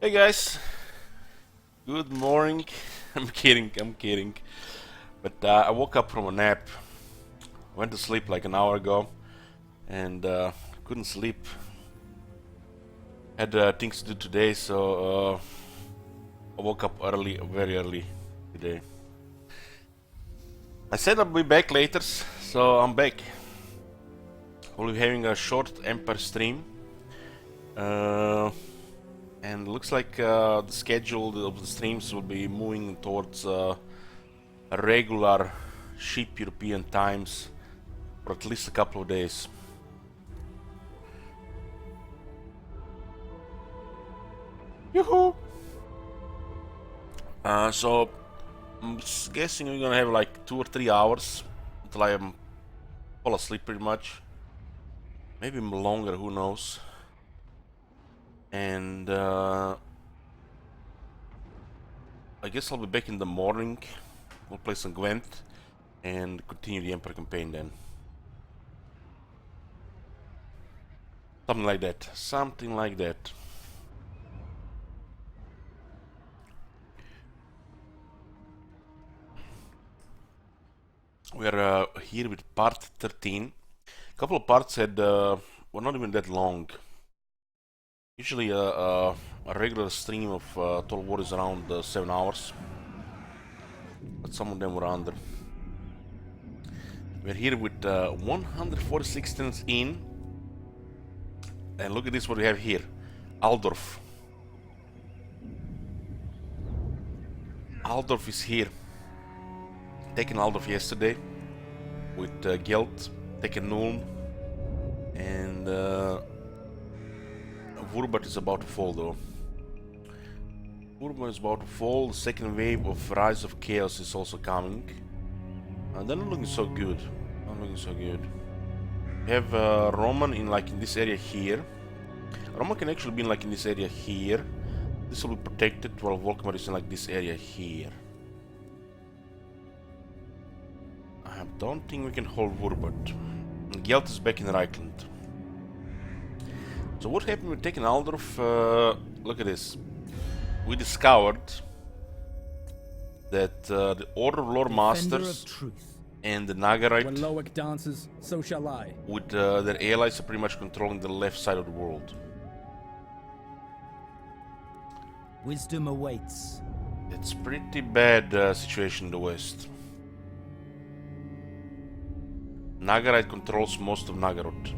Hey guys, good morning. I'm kidding. But I woke up from a nap. Went to sleep like an hour ago and couldn't sleep. Had things to do today, so I woke up early, very early today. I said I'll be back later, so I'm back. We'll be having a short Empire stream. And looks like the schedule of the streams will be moving towards regular cheap European times for at least a couple of days. Yoo-hoo! So I'm guessing we're gonna have like 2 or 3 hours until I fall asleep pretty much. Maybe longer, who knows. And I guess I'll be back in the morning. We'll play some Gwent and continue the Emperor campaign then. Something like that. Something like that. We're here with part 13. A couple of parts had were not even that long. Usually a regular stream of Total War is around 7 hours, but some of them were under. We're here with 146 turns in, and look at this what we have here. Aldorf. Aldorf is here. Taken Aldorf yesterday with Gelt, taken Nuln, and Wurbat is about to fall though. Wurbat is about to fall. The second wave of Rise of Chaos is also coming. They're not looking so good. Not looking so good. We have Roman in this area here. Roman can actually be in this area here. This will be protected while Volkmar is in this area here. I don't think we can hold Wurbat. Gelt is back in Reichland. So what happened with taking Aldorf? Look at this. We discovered that the Order of Lord Masters and the Nagarite, when Loic dances, so shall I, with their allies, are pretty much controlling the left side of the world. wisdom awaits. It's pretty bad situation in the west. Nagarite controls most of Nagaroth,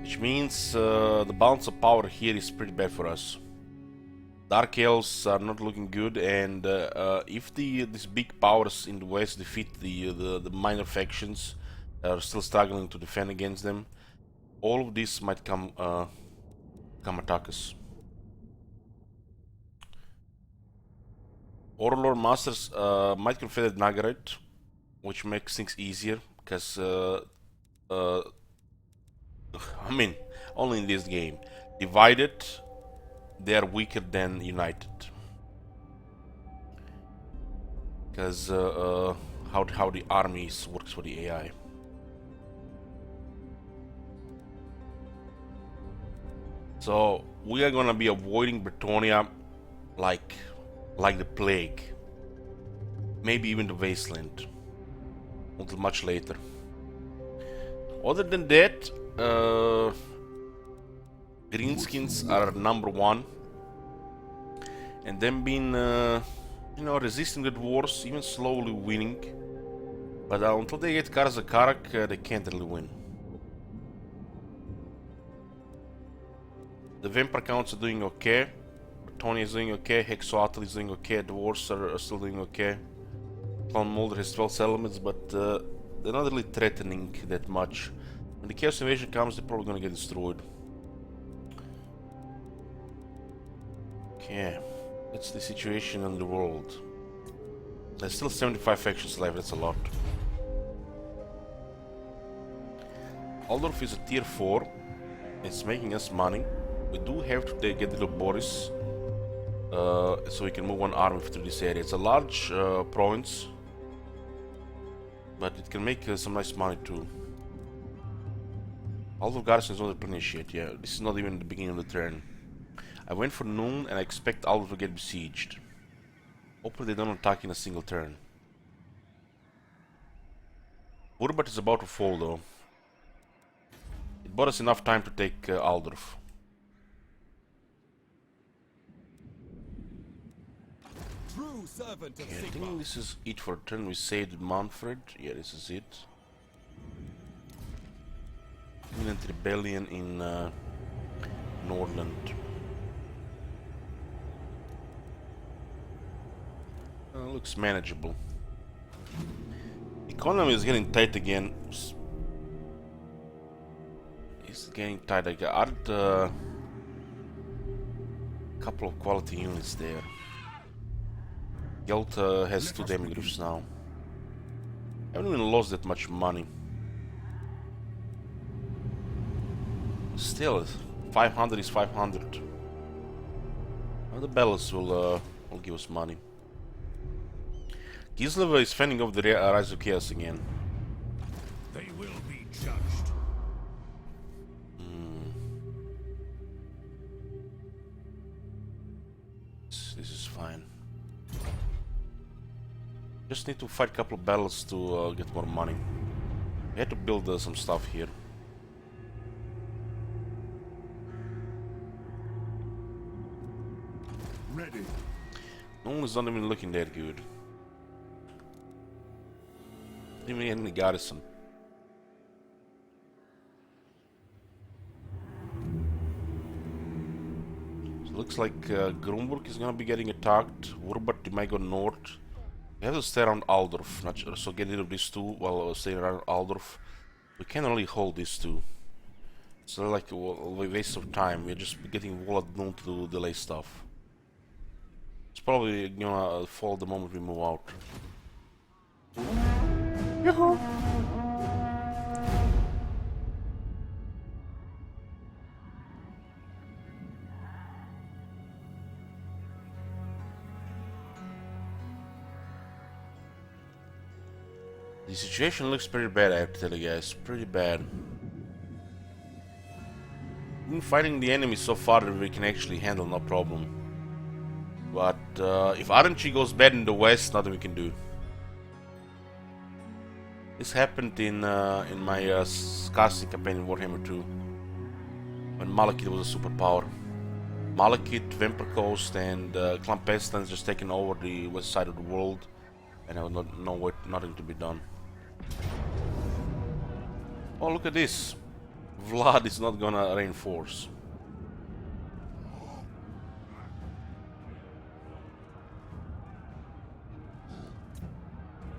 which means the balance of power here is pretty bad for us. Dark Elves are not looking good, and if these big powers in the west defeat the minor factions that are still struggling to defend against them, all of this might come attack us. Order Lord Masters might confederate Nagarite, which makes things easier, because I mean, only in this game. Divided, they are weaker than united. Because how the armies works for the AI. So we are gonna be avoiding Bretonia like the plague. Maybe even the wasteland. Until much later. Other than that, Greenskins are number one, and them being resisting the wars, even slowly winning. But until they get Karzakarak, they can't really win. The Vampire counts are doing okay. Tony is doing okay. Hexoatl is doing okay. The Dwarves are still doing okay. Clan Mulder has 12 settlements, but they're not really threatening that much. When the Chaos Invasion comes, they're probably gonna get destroyed. Okay, that's the situation in the world. There's still 75 factions left, that's a lot. Aldorf is a tier 4. It's making us money. We do have to get rid of Boris, so we can move one army through this area. It's a large province, but it can make some nice money too. Aldor Garrison is not replenished yet, yeah. This is not even the beginning of the turn. I went for noon and I expect Aldor to get besieged. Hopefully they don't attack in a single turn. Urbat is about to fall though. It bought us enough time to take Aldorf. Okay, I think this is it for a turn. We saved Manfred. Yeah, this is it. Imminent rebellion in Nordland. Looks manageable. Economy is getting tight again. It's getting tight. I added a couple of quality units there. Gelt has 2 damage groups now. I haven't even lost that much money. Still, 500 is 500. Well, the battles will give us money. Kislev is fending off the Rise of Chaos again. They will be judged. This is fine. Just need to fight a couple of battles to get more money. I had to build some stuff here. Ready. No one is not even looking that good. Didn't even get any garrison. So it looks like Grunburg is gonna be getting attacked. Urbat might go north. We have to stay around Aldorf, not sure, so get rid of these two while staying around Aldorf. We can't really hold these two. It's not like a waste of time. We're just getting wall at noon to delay stuff. It's probably gonna fall the moment we move out. Yoo-hoo! The situation looks pretty bad, I have to tell you guys. Pretty bad. We've been fighting the enemy so far that we can actually handle no problem. But if RNG goes bad in the west, nothing we can do. This happened in my casting campaign in Warhammer 2, when Malekith was a superpower. Malekith, Vampire Coast, and Clan Pestilence just taken over the west side of the world, and I would not know what, nothing to be done. Oh, look at this! Vlad is not gonna reinforce.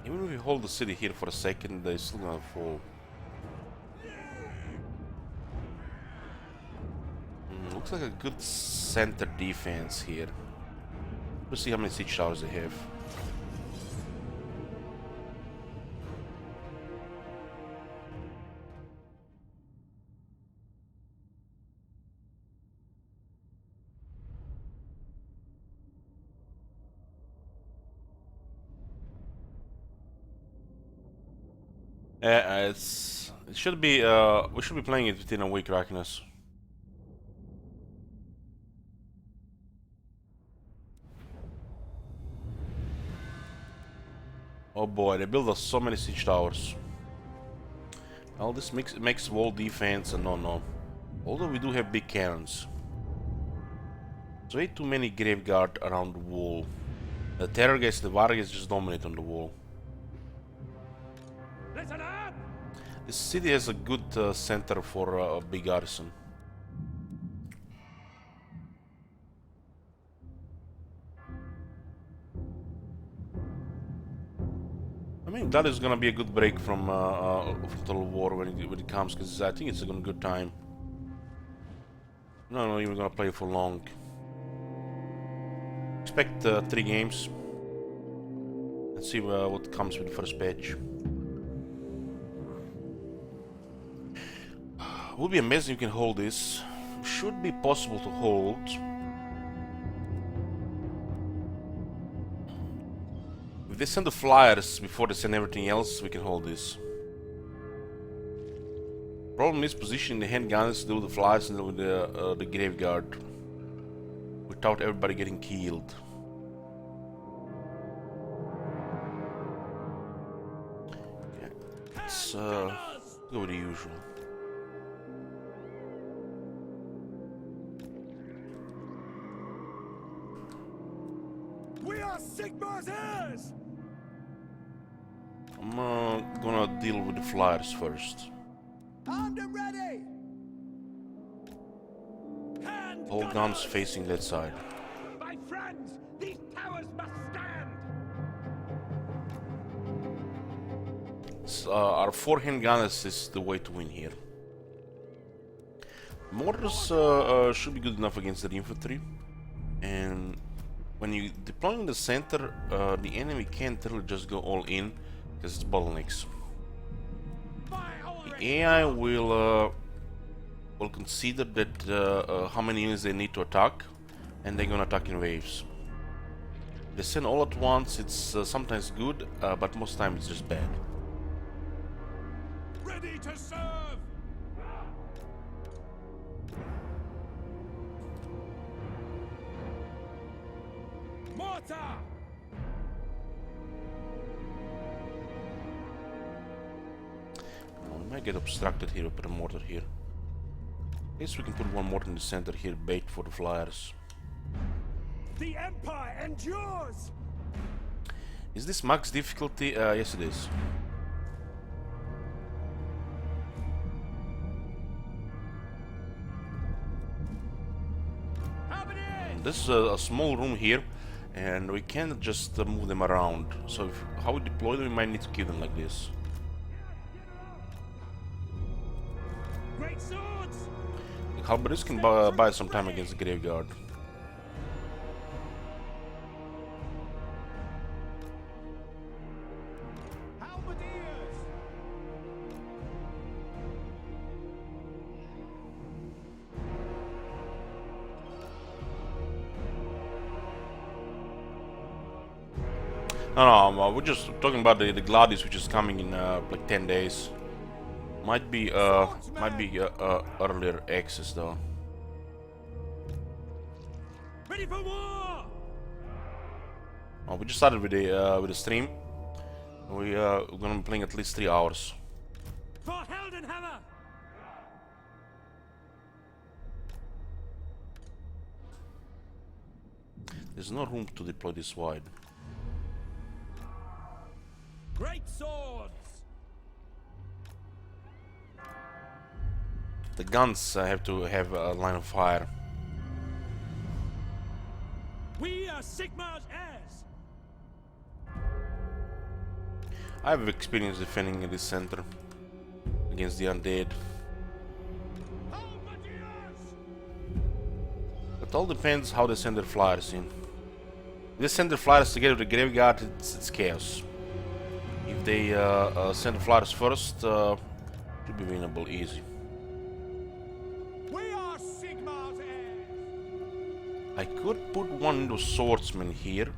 Even if we hold the city here for a second, they're still gonna fall. Looks like a good center defense here. Let's see how many siege towers they have. It should be we should be playing it within a week, Rackinus. Oh boy, they built us so many siege towers. Well, this makes wall defense a no-no. Although we do have big cannons. There's way too many graveguard around the wall. The Terrorgeist, the Vargas just dominate on the wall. Listen up! This city has a good center for a big garrison. I mean, that is gonna be a good break from Total War when it comes, because I think it's a good time. No, not even gonna play for long. Expect 3 games. Let's see what comes with the first patch. Would be amazing if you can hold this. Should be possible to hold. If they send the flyers before they send everything else, we can hold this. Problem is positioning the handguns to do the flyers and with the graveyard without everybody getting killed. Yeah, let's go with the usual. We are Sigmar's heirs! I'm gonna deal with the flyers first. Armed and ready! All guns facing that side. My friends, these towers must stand! Our four-hand gunners is the way to win here. Mortars should be good enough against the infantry, and when you deploy in the center, the enemy can't really just go all in because it's bottlenecks. The AI will consider that how many units they need to attack, and they're gonna attack in waves. They send all at once. It's sometimes good, but most times it's just bad. Ready to serve! Mortar! We might get obstructed here with a mortar here. I guess we can put one mortar in the center here, bait for the flyers. The Empire endures! Is this max difficulty? Yes it is. This is a small room here, and we can't just move them around. So how we deploy them, we might need to kill them like this. Great swords! The halberdiers can buy some time against the graveyard. Halberdiers! No, we're just talking about the Gladius, which is coming in like 10 days. Might be earlier access though. Ready for war! We just started with the stream. We're gonna be playing at least 3 hours. For Heldenhammer! There's no room to deploy this wide. Great swords! The guns have to have a line of fire. We are Sigmar's heirs! I have experience defending in this center against the undead. Halberdiers! It all depends how they send their flyers in. If they send their flyers together with the graveyard, it's chaos. If they send the flyers first, it should be winnable easy. We are Sigmar's heirs! I could put one into swordsman here,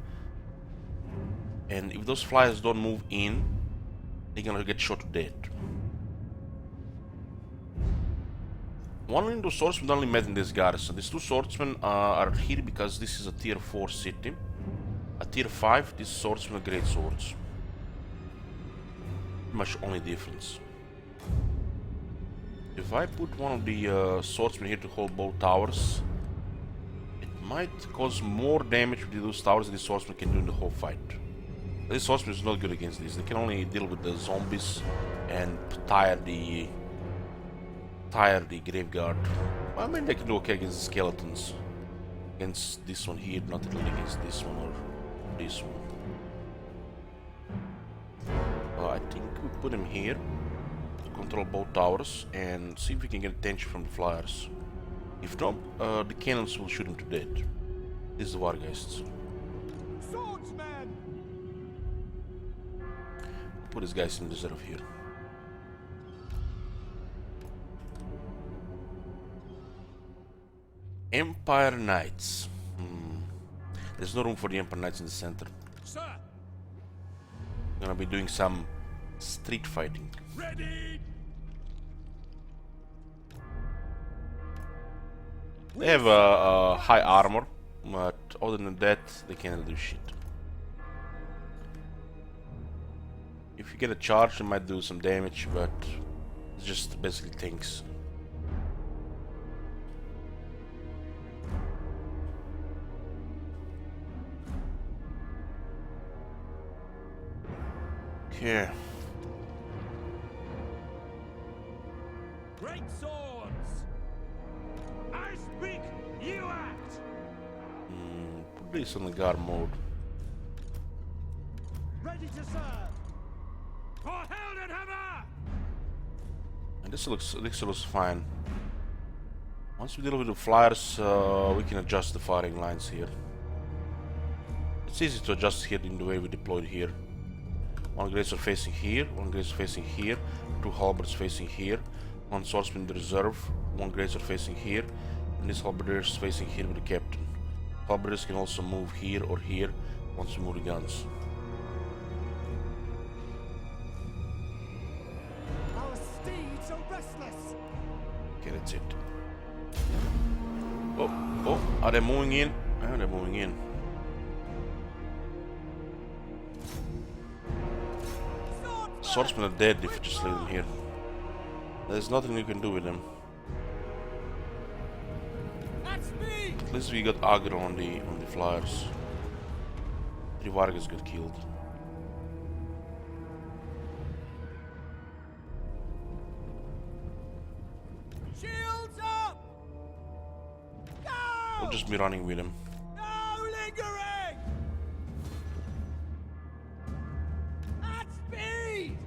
and if those flyers don't move in, they're gonna get shot to death. One into swordsman only met in this garrison. These two swordsmen are here because this is a tier 4 city. A tier 5, these swordsmen are great swords. Much only difference. If I put one of the swordsmen here to hold both towers, it might cause more damage with those towers than the swordsman can do in the whole fight. This swordsman is not good against this. They can only deal with the zombies and tire the graveyard. Well, I mean, they can do okay against the skeletons. Against this one here, not really against this one or this one. I think we put him here to control both towers and see if we can get attention from the flyers. If not, the cannons will shoot him to death. This is the Wargeists. Swordsman! Put these guys in reserve here. Empire Knights. There's no room for the Empire Knights in the center. Sir! Gonna be doing some street fighting. Ready! They have a high armor, but other than that, they can't do shit. If you get a charge, it might do some damage, but it's just basically tanks. Okay. Great swords! I speak, you act! Put this on the guard mode. Ready to serve! For Heldenhammer! And this looks fine. Once we deal with the flyers, we can adjust the firing lines here. It's easy to adjust here in the way we deployed here. One grazer facing here, one grazer facing here, two halberds facing here, one swordsman in the reserve, one grazer facing here, and this halberdier is facing here with the captain. Halberdiers can also move here or here once we move the guns. Our steeds are restless! Okay, that's it. Oh, are they moving in? Yeah, they're moving in. Swordsmen are dead if you just leave them here. There's nothing you can do with them. At least we got aggro on the flyers. 3 Vargas got killed. Shields up! Go! We'll just be running with them. No lingering! At speed!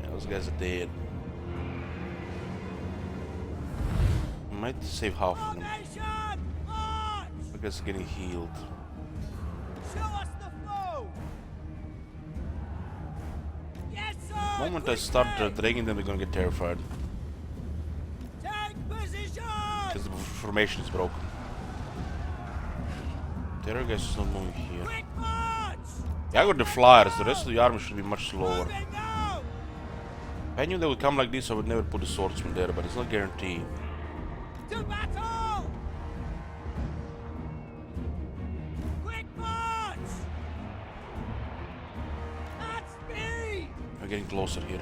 Yeah, those guys are dead. We might save half of them. Formation! March! The guys are getting healed. Show us the foe! Yes, sir! The moment I start dragging them, they're gonna get terrified. Take position! Because the formation is broken. Terror guys is not moving here. Quick march! Yeah, I got the flyers, the rest of the army should be much slower. Moving now! If I knew they would come like this, I would never put the swordsman there, but it's not guaranteed. To battle! Quick march! At speed! We're getting closer here.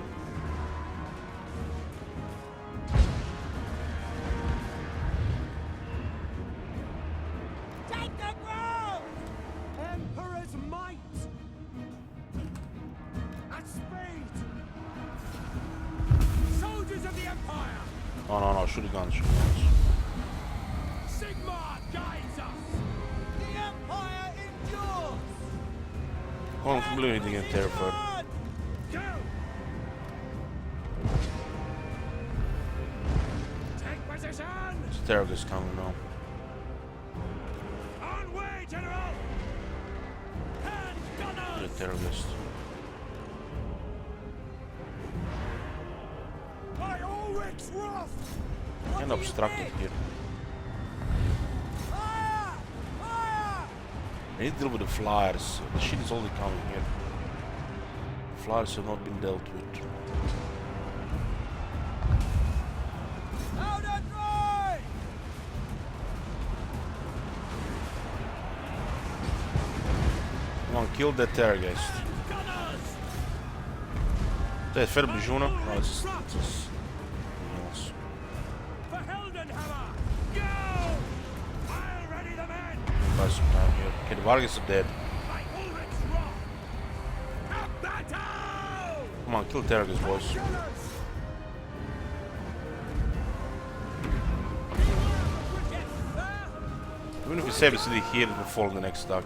Take the ground! Emperor's might! At speed! Soldiers of the Empire! No, shoot the guns, shoot the guns. Sigmar guides us! The Empire endures! Oh, I'm completely getting terrified. Go! Take position! This terror is coming now. On way, General! Hand The gunners! terrorist. By Ulrich's wrath! What And do you obstructed think? here. Fire! Fire! I need to deal with the flyers. The shit is only coming here. The flyers have not been dealt with. Out and right! Come on, kill that terrorist. Gunners! Det är fel Bijuna. No, it's something else. For Heldenhammer! Go! I'll ready the men! Buy some time here. Okay, the Vargas are dead. By Ulrich's wrath! A battle! Come on, kill terrorist, boys. Gunners! Even if we save the city here, it will fall in the next stack.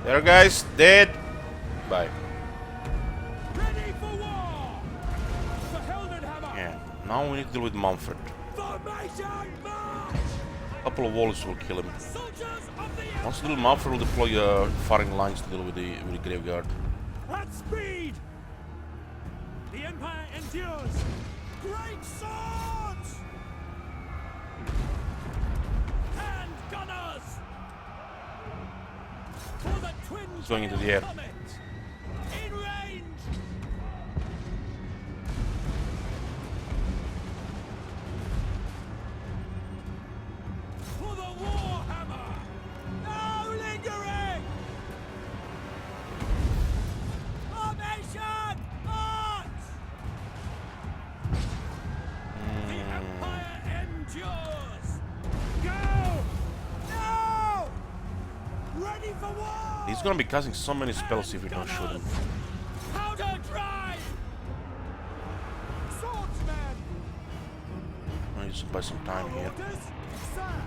There, guys, dead. Bye. Ready for war! For Heldenhammer! Yeah. Now we need to deal with Manfred. Formation march! A couple of walls will kill him. Soldiers of the Once we deal with Manfred, we'll deploy firing lines to deal with the graveyard. At speed! The Empire endures! Great swords! Hand gunners! For the twin It's going into the air. comet! In range! Ready for war! He's gonna be casting so many spells if we don't shoot him. Powder dry! Swordsman! I need to buy some time here. Orders, sir!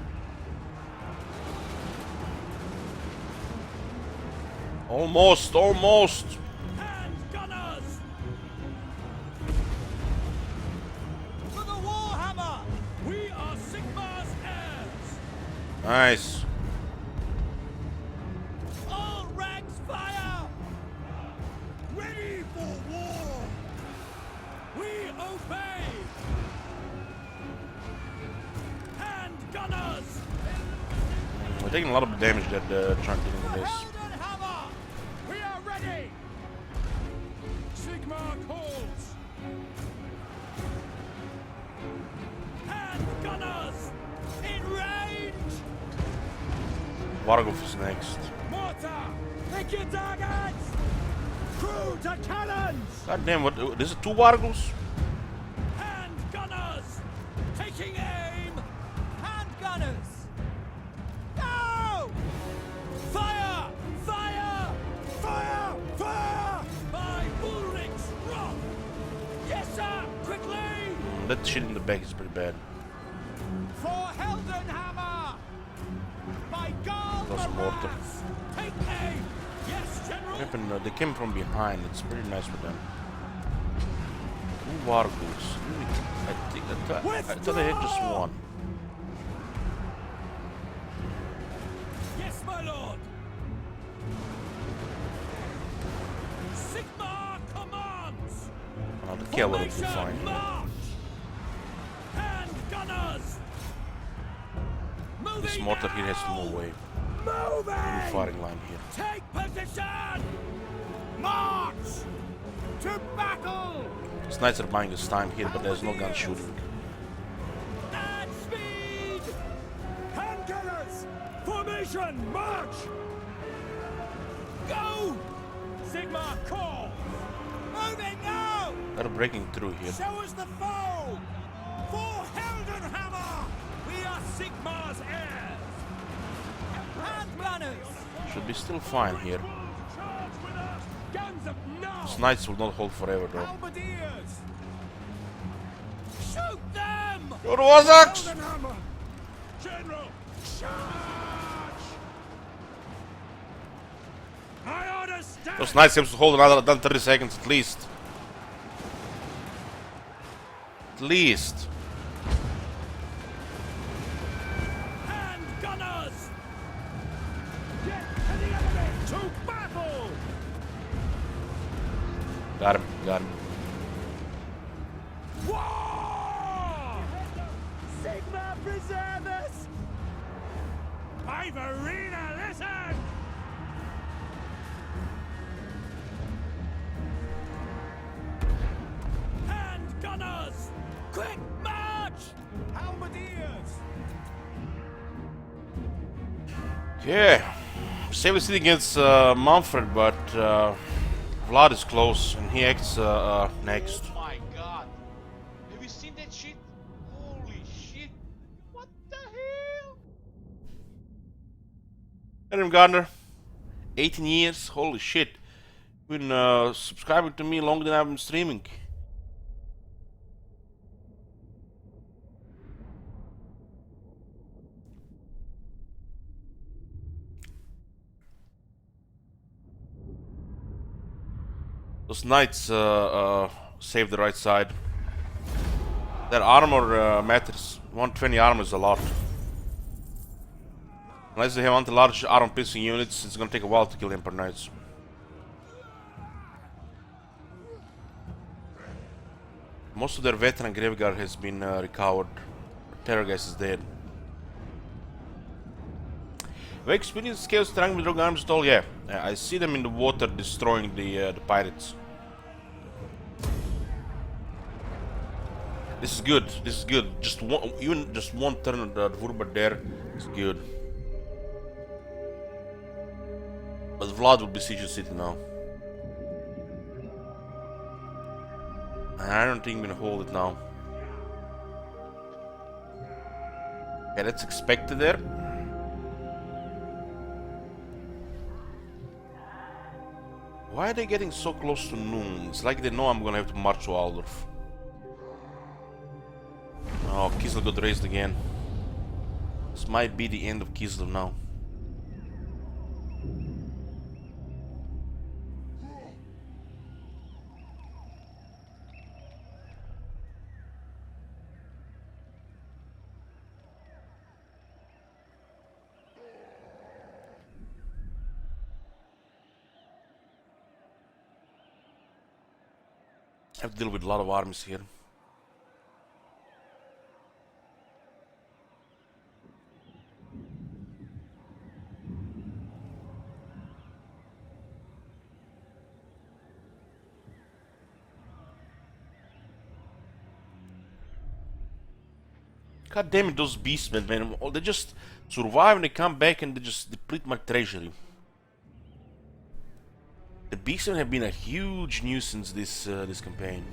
Almost, almost! Hand gunners! For the Warhammer! We are Sigmar's heirs! Nice. All ranks fire! Ready for war! We obey! Hand gunners! We're taking a lot of damage that trying to get into this. Helden hammer! We are ready! Sigmar calls! Hand gunners! In range! Vargulf is next. Mortar! Pick your targets! Crew to cannons! God damn, what? This is 2 Vargulfs? Hand gunners! Taking aim! Hand gunners! Go! Fire! Fire! Fire! Fire! By Ulrich's rock! Yes, sir! Quickly! That shit in the back is pretty bad. For Heldenhammer! By Garl Lost mortar. Take aim! Yes, General! They came from behind. It's pretty nice for them. 2 Vargulfs. I thought I had just 1. Yes, my lord! Sigmar commands! The cavalry will be Formation, fine. march! Hand gunners! Moving This mortar here has to now! move away. Moving! New firing line here. Take position! March! To battle! These knights are buying us time here, but there's no gun shooting. At speed! Hand gunners! Formation, march! Go! Sigmar call! Moving now! They're breaking through here. Show us the foe! For Heldenhammer! We are Sigmar's heirs! Hand gunners! Should be still fine here. Charge with us! Guns up now! These knights will not hold forever though. Halberdiers! Shoot them! Your Wazax! Heldenhammer! General! Charge! I order stand! Those knights have to hold another 30 seconds at least. At least. Hand gunners! Get to the enemy! To battle! Got him, got him. War! Sigma preserve us! Ivarina, listen! Hand gunners! Quick march! Halberdiers! Okay. Save the city against Manfred, but Vlad is close and he acts next. Oh my god. Have you seen that shit? Holy shit. What the hell? Adam Gardner, 18 years, holy shit. You've been subscribing to me longer than I've been streaming. Those knights save the right side. Their armor matters. 120 armor is a lot. Unless they have anti-large armor piercing units, it's gonna take a while to kill Emperor Knights. Most of their veteran graveyard has been recovered. Terrorgeist is dead. Have you experienced chaos strength with rogue arms at all? Yeah. I see them in the water destroying the pirates. This is good. This is good. Just one, even just one turn of the Vurba there is good. But Vlad will besiege the city now. And I don't think we're gonna hold it now. Okay, that's expected there. Why are they getting so close to noon? It's like they know I'm gonna have to march to Aldorf. Oh, Kislev got raised again. This might be the end of Kislev now. I have to deal with a lot of armies here. God damn it, those beastmen, man. They just survive and they come back and they just deplete my treasury. The beastmen have been a huge nuisance this campaign.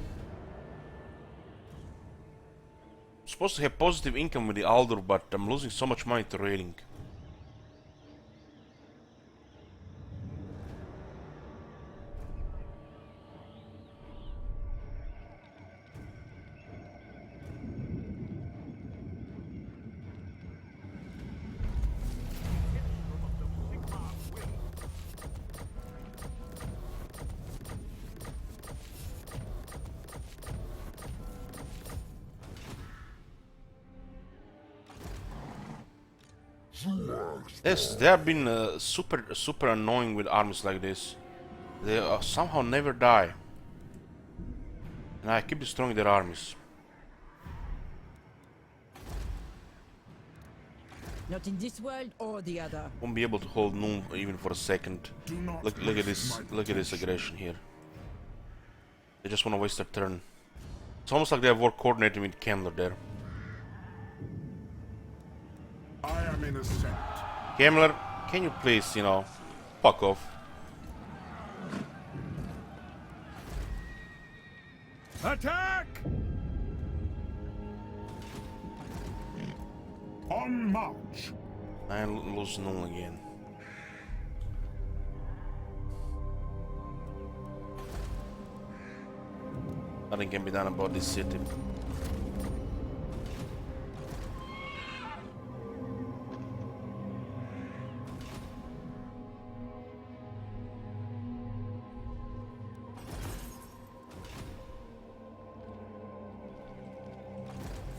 I'm supposed to have positive income with the Aldor, but I'm losing so much money to raiding. Yes, they have been super annoying with armies like this. They somehow never die. And I keep destroying their armies. Not in this world or the other. Won't be able to hold noon even for a second. Look at this aggression here. They just want to waste their turn. It's almost like they have work coordinating with Kemmler there. I am innocent. Kemmler, can you please, you know, fuck off? Attack! On march. I lose noon again. Nothing can be done about this city.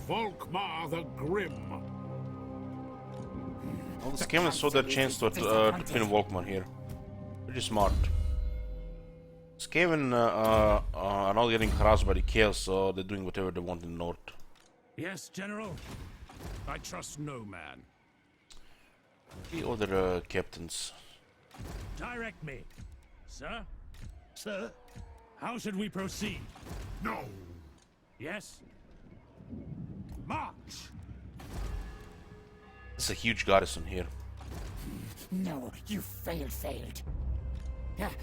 Volkmar the Grim. Well, the Kemmler saw their chance to pin Volkmar here. Pretty smart. Skaven are not getting harassed by the chaos, so they're doing whatever they want in the north. Yes, General. I trust no man. The other captains. Direct me. Sir? Sir? How should we proceed? No. Yes? March! It's a huge garrison here. No, you failed.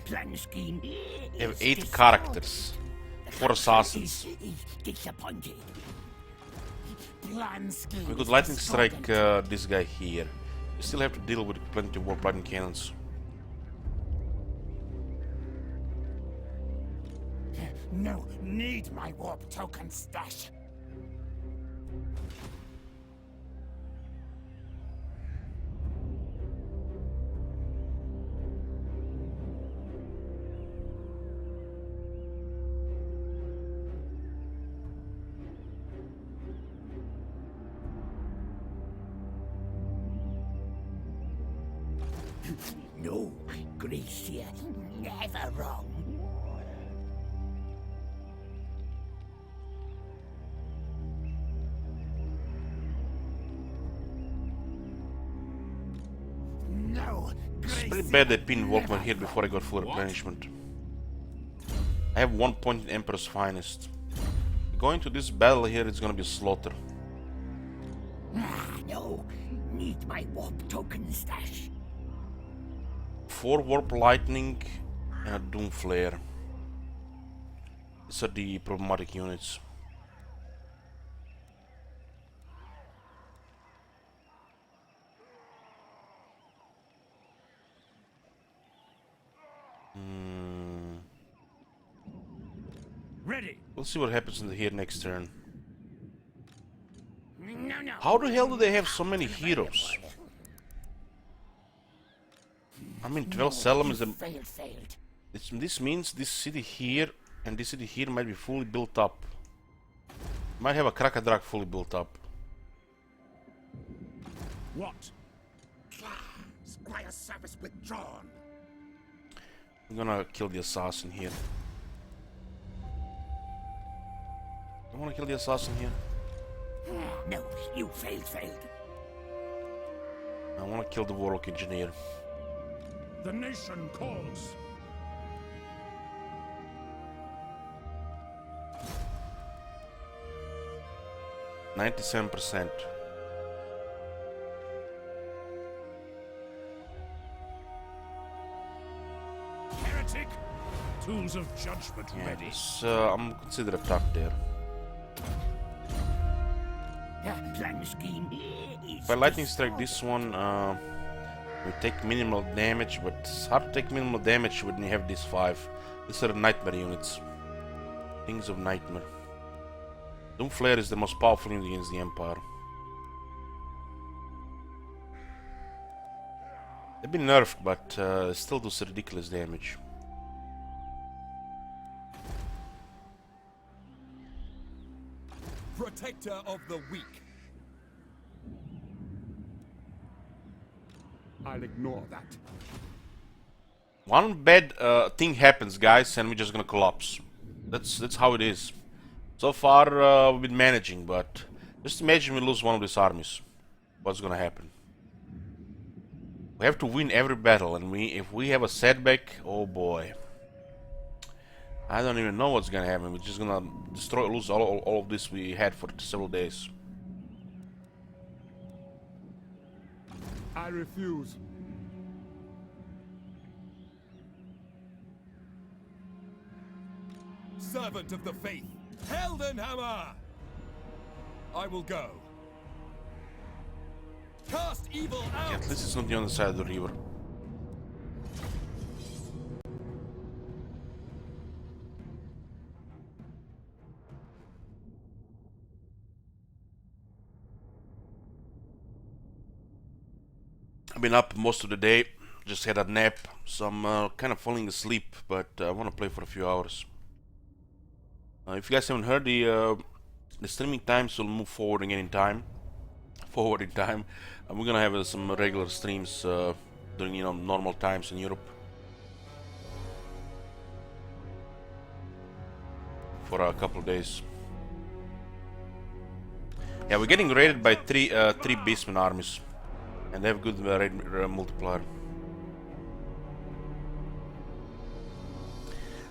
Plan scheme. They have 8 characters. 4 assassins. Disappointed. Plan scheme. We could lightning strike this guy here. We still have to deal with plenty of warp lightning cannons. No, need my warp token stash. No, Gracia, never wrong. No, It's pretty bad they pinned Volkman here before I got full replenishment. I have 1 point in Emperor's Finest. Going to this battle here, it's gonna be a slaughter. No, need my warp token stash. 4 Warp Lightning and a Doom Flare. These are the problematic units. We'll see what happens in here next turn. No. How the hell do they have so many heroes? I mean, 12 Salem is a... Failed. This means this city here and this city here might be fully built up. Might have a Krakadrak fully built up. What? Squire service withdrawn. I'm gonna kill the assassin here. I wanna kill the assassin here. No, you failed. I wanna kill the warlock engineer. The nation calls. %97%. Heretic! Tools of judgment ready. I'm consider attack there. Plan scheme. If I lightning strike this one, we take minimal damage, but it's hard to take minimal damage when you have these 5. These are nightmare units. Things of nightmare. Doomflare is the most powerful unit against the Empire. They've been nerfed, but still does ridiculous damage. Protector of the weak. I'll ignore that. One bad thing happens, guys, and we're just gonna collapse. That's how it is. So far, we've been managing, but just imagine we lose one of these armies. What's gonna happen? We have to win every battle, and if we have a setback, oh boy. I don't even know what's gonna happen. We're just gonna lose all of this we had for several days. I refuse. Servant of the faith, Heldenhammer! I will go. Cast evil out! At least it's not the other side of the river. I've been up most of the day, just had a nap, so I'm kind of falling asleep, but I want to play for a few hours. If you guys haven't heard, the streaming times will move forward again in time. And we're gonna have some regular streams during normal times in Europe for a couple of days. Yeah, we're getting raided by three Beastmen armies, and they have good raid multiplier.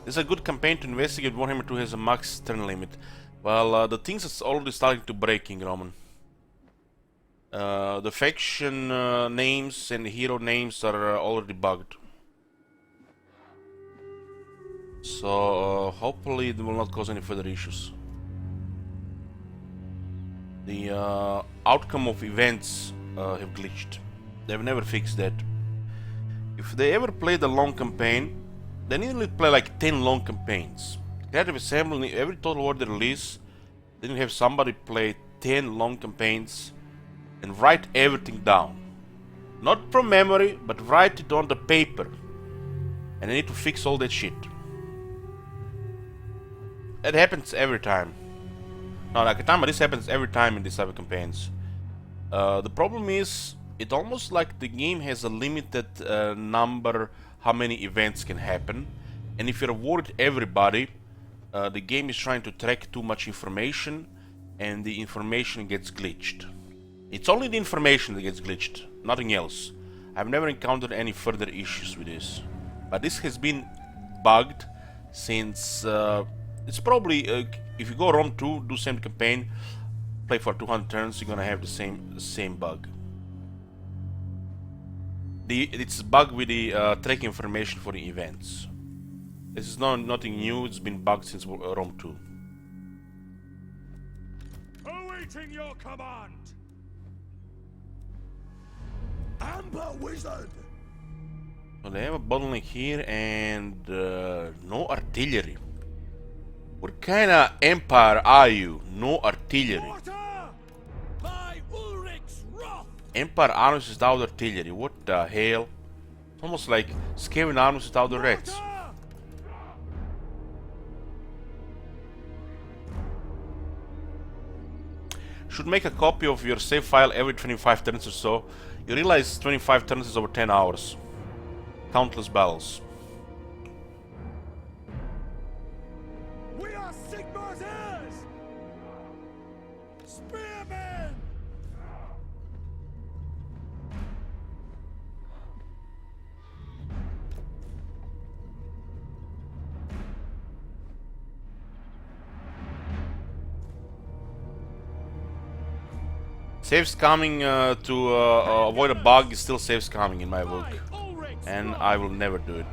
This is a good campaign to investigate. Warhammer 2 has a max turn limit. Well, the things that's already starting to breaking, Roman. The faction names and the hero names are already bugged. So hopefully it will not cause any further issues. The outcome of events have glitched. They've never fixed that. If they ever played a long campaign, they need to play like 10 long campaigns. Creative Assembly, every Total War they release, they need to have somebody play 10 long campaigns and write everything down. Not from memory, but write it on the paper. And they need to fix all that shit. It happens every time. No, like this happens every time in these type of campaigns. The problem is, it almost like the game has a limited number how many events can happen, and if you reward everybody, the game is trying to track too much information, and the information gets glitched. It's only the information that gets glitched, nothing else. I've never encountered any further issues with this, but this has been bugged since it's probably if you go Rome 2, do same campaign, play for 200 turns, you're gonna have the same bug. It's a bug with the tracking information for the events. This is nothing new. It's been bugged since Rome 2. Awaiting your command! Amber Wizard! So they have a bottleneck here and no artillery. What kind of empire are you? No artillery. Water! By Ulrich's wrath! Empire armies without artillery. What the hell? It's almost like Skaven armies without the reds. Water! Should make a copy of your save file every 25 turns or so. You realize 25 turns is over 10 hours. Countless battles. We are Sigmar's heirs! Spearmen! Saves coming to avoid a bug is still saves coming in my book. By Ulrich's And wrath! I will never do it.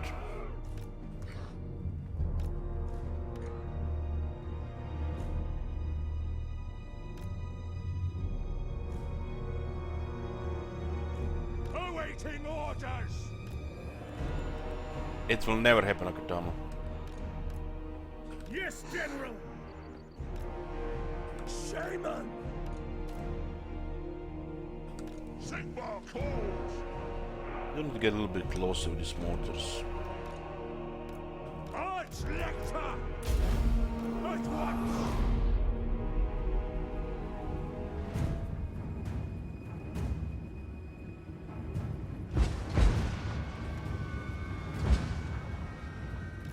Awaiting orders! It will never happen, Akutama. Yes, General! Shaman! Sigmar calls! You need to get a little bit closer with these mortars. Archlector! At once!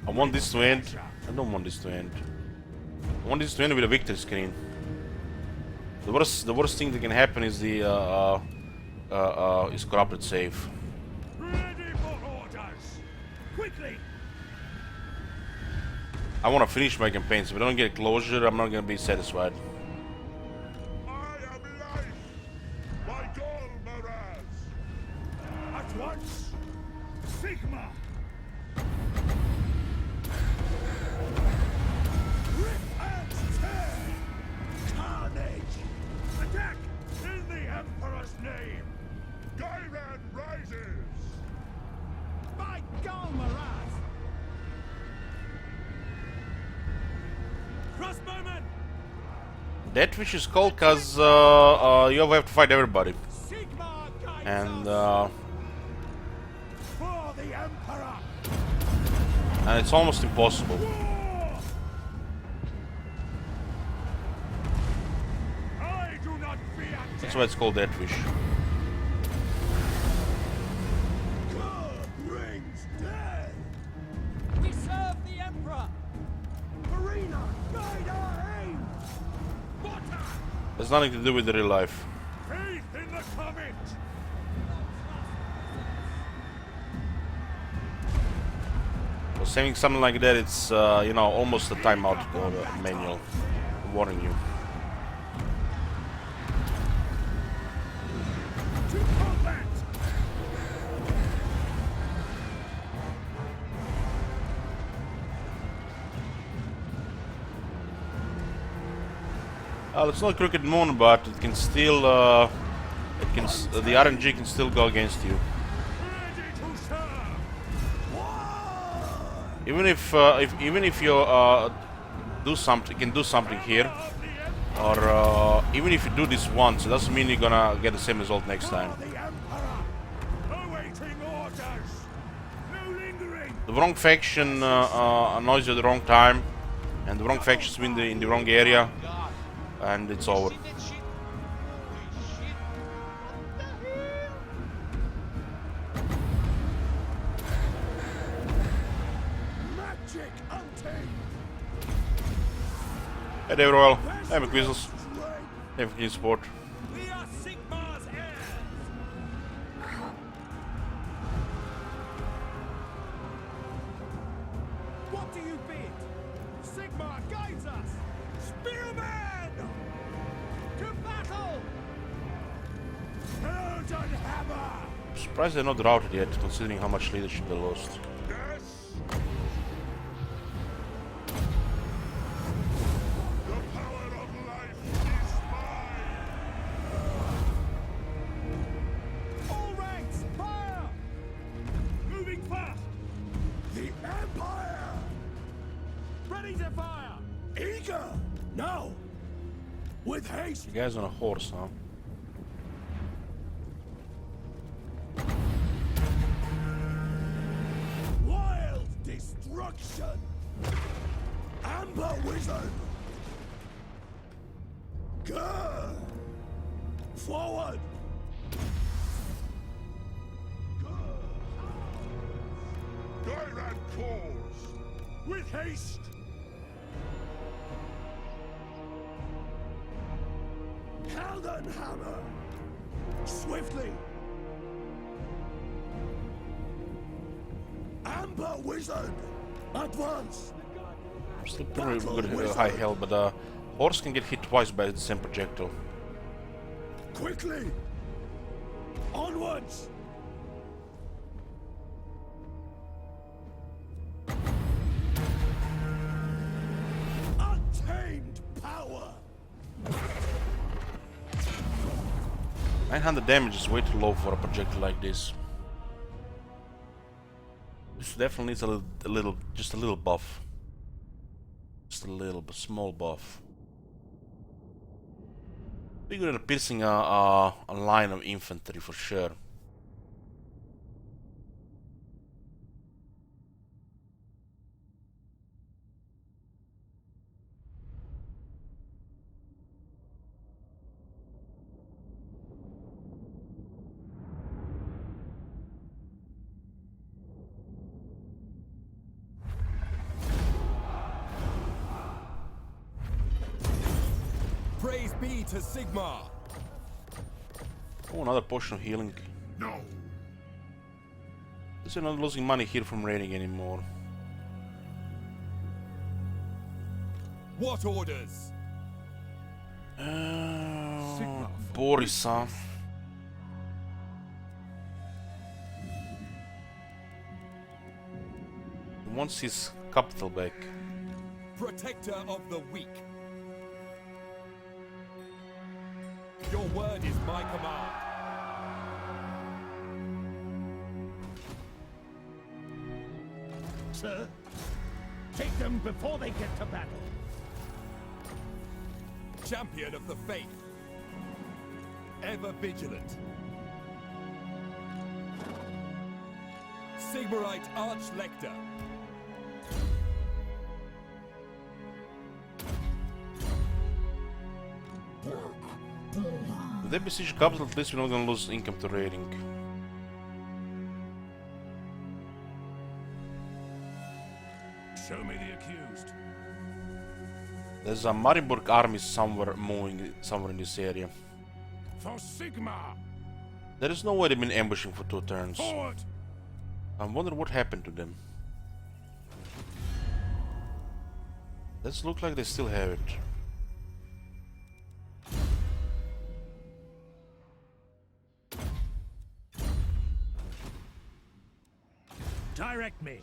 I want this to end. I don't want this to end. I want this to end with a victory screen. The worst thing that can happen is the is corrupted save. Ready for orders! Quickly! I want to finish my campaigns. If I don't get closure, I'm not gonna be satisfied. I am life! By Gol Maraz! At once! Sigma! Rip and tear! Carnage! Attack! In the Emperor's name! Gairan rises! By Gol Maraz! Crossbowmen! That which is called because you have to fight everybody, Sigmar guides and us! For the Emperor! and it's almost impossible. War! I do not fear That's why it's called that wish. God brings death! We serve the Emperor! Marina, guide our aim! Water! Has nothing to do with the real life. Faith in the comet! So saying something like that, it's you know, almost a timeout manual warning you. To combat! It's not Crooked Moon, but it can still the RNG can still go against you. Ready to serve! War! Even if you do something, can do something here, Of the Emperor! or even if you do this once, it doesn't mean you're gonna get the same result next time. For the Emperor! Awaiting orders! No lingering! The wrong faction annoys you at the wrong time, and the wrong faction's in the wrong area, God. and it's over. See that shit? Holy shit. What the hell? Magic untamed! Hey David Royal, hey McQuizzles, hey for support. We are Sigmar's heirs! What do you bid? Sigmar guides us! Spearmen! To battle! Elden Hammer! Surprised they're not routed yet, considering how much leadership they lost. Yes! The power of life is mine! All ranks, fire! Moving fast! The Empire! Ready to fire! With haste. The guy's on a horse, huh? Wild destruction. Amber wizard. Grr. Forward. Tyrant calls. With haste. Hammer. Swiftly. Amber wizard. Advance. Still pretty good high health, but horse can get hit twice by the same projectile. Quickly. Onwards. Untamed power. 900 damage is way too low for a projectile like this. This definitely needs just a little buff. Just a little, but small buff. Be good at piercing a line of infantry for sure. Praise be to Sigmar. Oh, another potion of healing. No. Guess you're not losing money here from raiding anymore. What orders? Boris, huh? He wants his capital back. Protector of the weak. Your word is my command. Sir, take them before they get to battle. Champion of the faith. Ever vigilant. Sigmarite Archlector. If they besiege capital, at least we're not gonna lose income to raiding. Show me the accused. There's a Marienburg army somewhere moving somewhere in this area. For Sigmar. There is no way they've been ambushing for 2 turns. Forward. I wonder what happened to them. Let's look like they still have it. Direct me.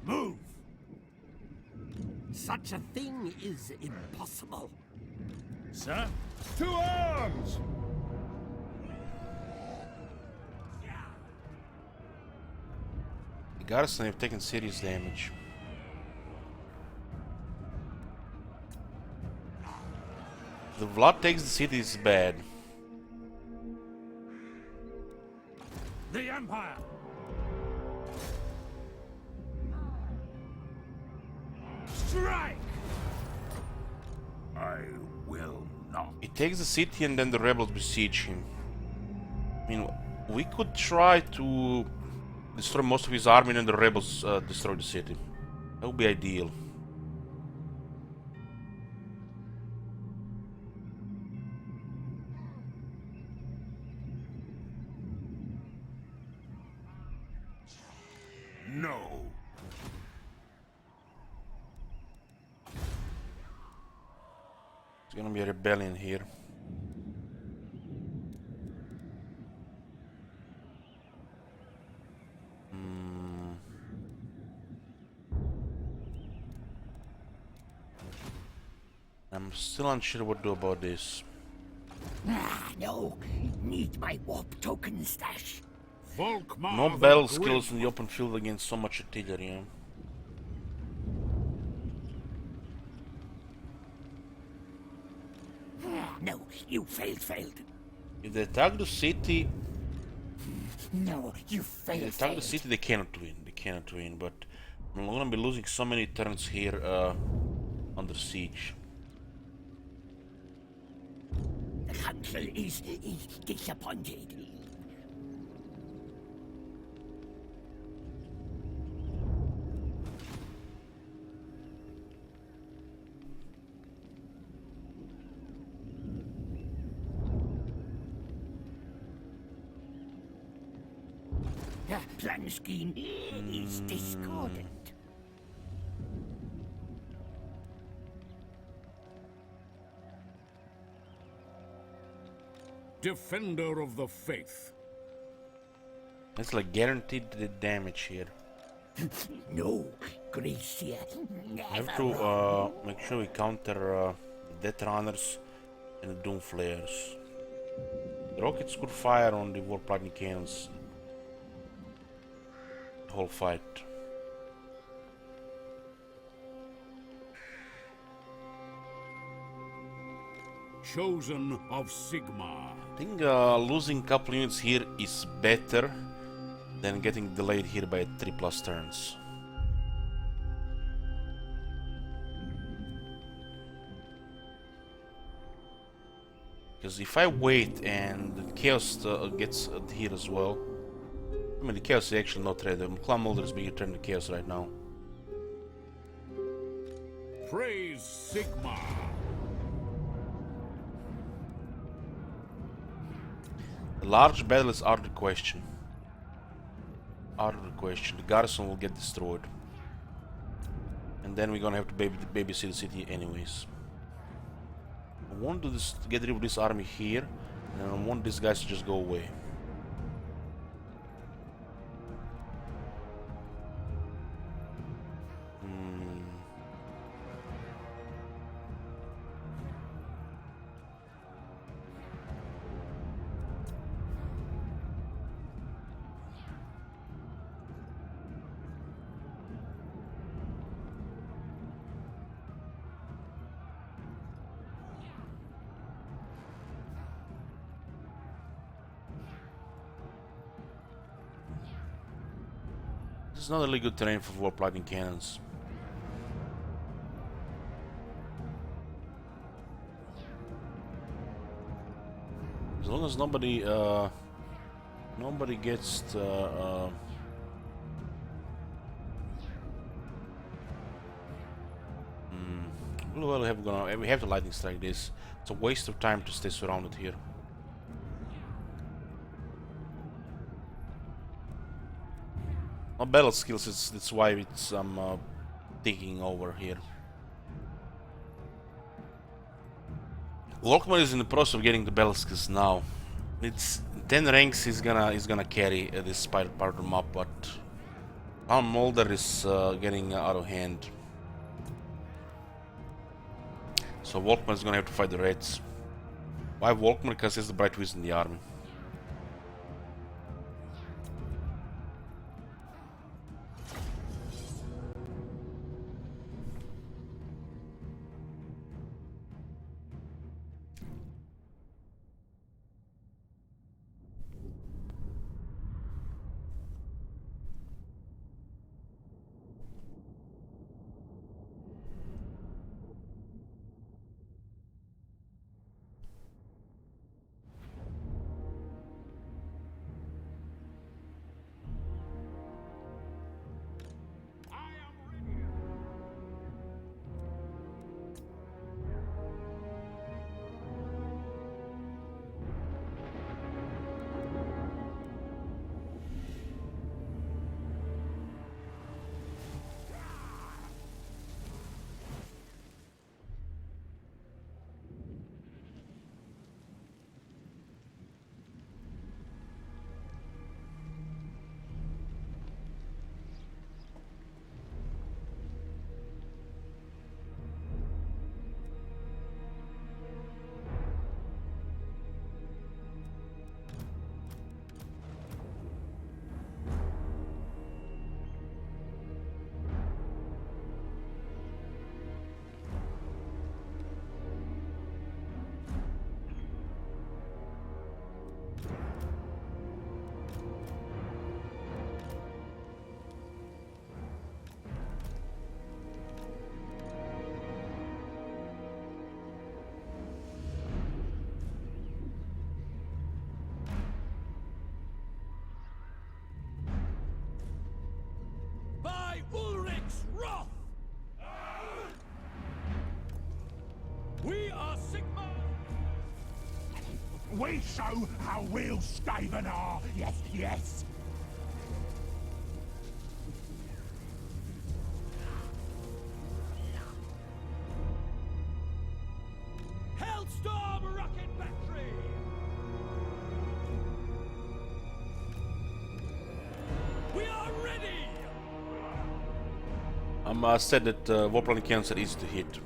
Move. Such a thing is impossible. Sir? To arms! The garrison have taken serious damage. The Vlad takes the city is bad. The Empire! Strike! I will not. He takes the city and then the rebels besiege him. I mean, we could try to destroy most of his army and then the rebels destroy the city. That would be ideal. No. There's gonna be a rebellion here. I'm still unsure what to do about this. No. Need my warp token stash. Volkmar No the battle Grim. skills in the open field against so much artillery. Huh? No, you failed. If they attack the city, No, you failed. they cannot win. They cannot win. But I'm gonna be losing so many turns here under siege. The council is disappointed. The plan scheme is discordant. Defender of the faith. It's like guaranteed the damage here. No, Gracia, I have never. to make sure we counter the Death Runners and the Doom Flares. The rockets could fire on the Warp Lightning Cannons the whole fight. Chosen of Sigma. I think losing a couple units here is better than getting delayed here by 3+ turns. Because if I wait and the Chaos gets here as well, I mean the Chaos is actually not ready. Clan Molder is being turned to Chaos right now. Praise Sigma. The large battles are the question. The garrison will get destroyed. And then we're gonna have to babysit the city anyways. I want to get rid of this army here, and I want these guys to just go away. It's not really good terrain for Warp Lightning Cannons. As long as nobody gets we have to lightning strike this. It's a waste of time to stay surrounded here. No battle skills, that's why I'm taking over here. Volkmar is in the process of getting the battle skills now. It's 10 ranks. He's gonna carry this part of the map, but Molder is getting out of hand. So Volkmar is gonna have to fight the Reds. Why Volkmar? Because he's the bright wizard in the army. We show how real Skaven are. Yes, yes. Hellstorm rocket battery! We are ready! I'm said that Warplaning cannons are easy to hit.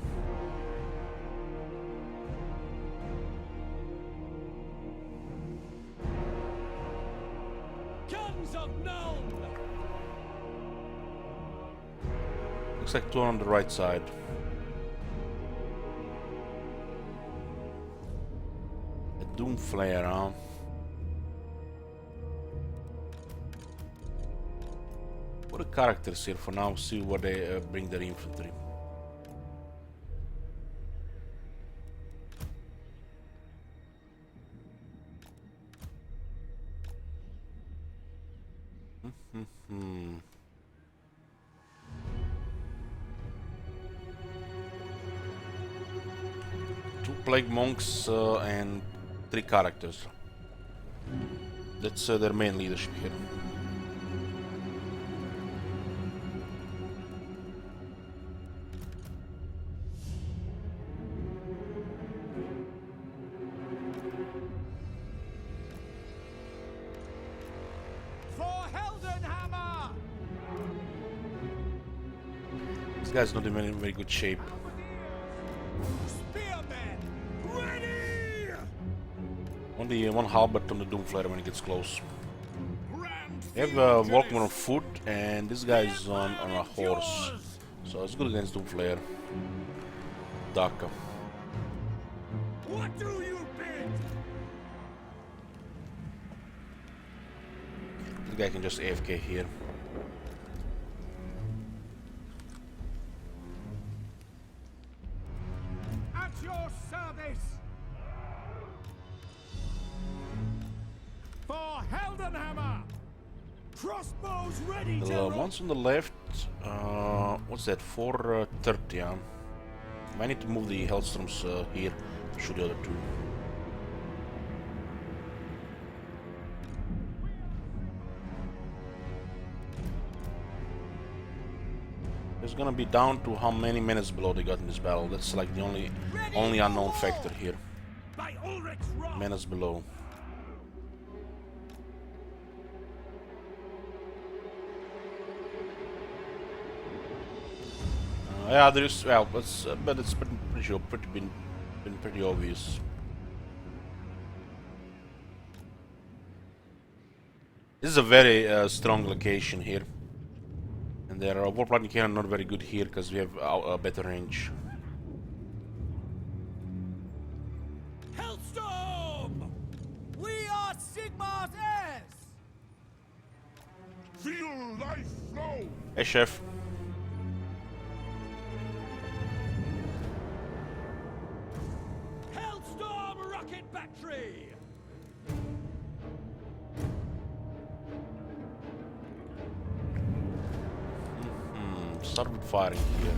Guns of Nuln! Looks like two on the right side. A Doom Flare, huh? What are the characters here for now? See where they bring their infantry. Two Plague Monks and 3 characters. That's their main leadership here. For Heldenhammer! This guy's not even in very good shape. Spearmen! Ready! Only one halberd on the Doom Flare when he gets close. Grand We have Walkman on foot, and this guy is on a horse. So it's good against Doom Flare. Daka. What do you bid? This guy can just AFK here. At your service! For Heldenhammer! Crossbows ready, The General! ones on the left, what's that? 430, yeah. I need to move the Hellstorms here to shoot the other two. It's gonna be down to how many minutes below they got in this battle. That's like the only unknown factor here. By Ulrich's wrath! Minutes below. Yeah, there is. Well, but it's been pretty obvious. This is a very strong location here, and their warplaning cannon not very good here because we have a better range. Hellstorm! We are Sigmar's heirs! Feel life flow. Hey, chef. Hellstorm rocket battery! Start with firing here.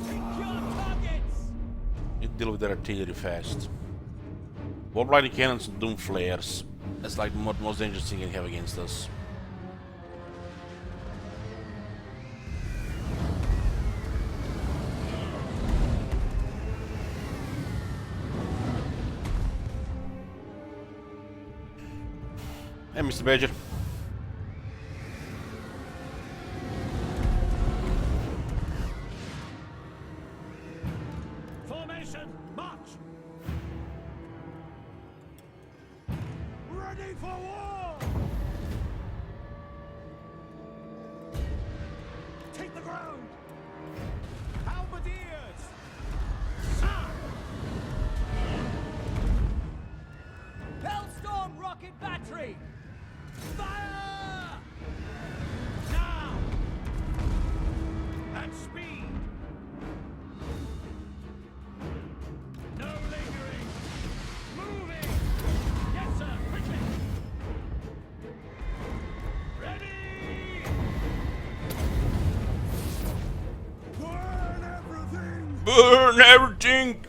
Secure targets! Need to deal with their artillery fast. Warplaning cannons and Doom Flares. That's like the most dangerous thing you can have against us. Hey, Mr. Badger. Formation, march! Ready for war! Take the ground! Halberdiers! Sir! Hellstorm rocket battery! Fire! Now! At speed! No lingering! Moving! Yes, sir! Quickly! Ready! Burn everything! Burn everything!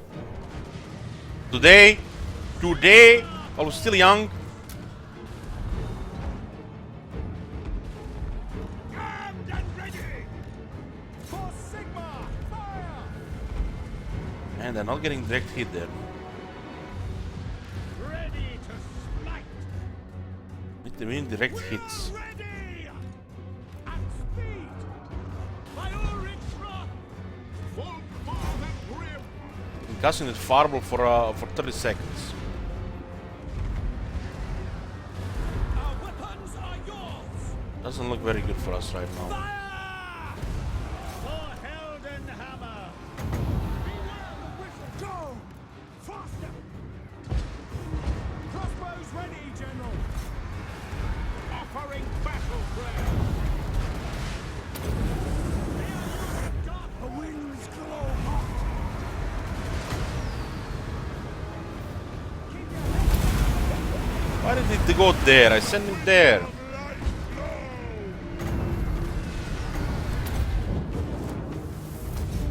Today, While we're still young. Armed and ready! For Sigma! Fire! And they're not getting direct hit there. Ready to smite! With the direct hits. Ready! At speed! By Ulrich full form and grim! Casting it fireball for 30 seconds. Our weapons are yours! Doesn't look very good for us right now. Fire! For Heldenhammer! Beware the whistle! Go! Faster! Crossbows ready, General! Offering battle prayer! They are using dark. The winds glow hot! Keep your head Why did they go there? I sent him there.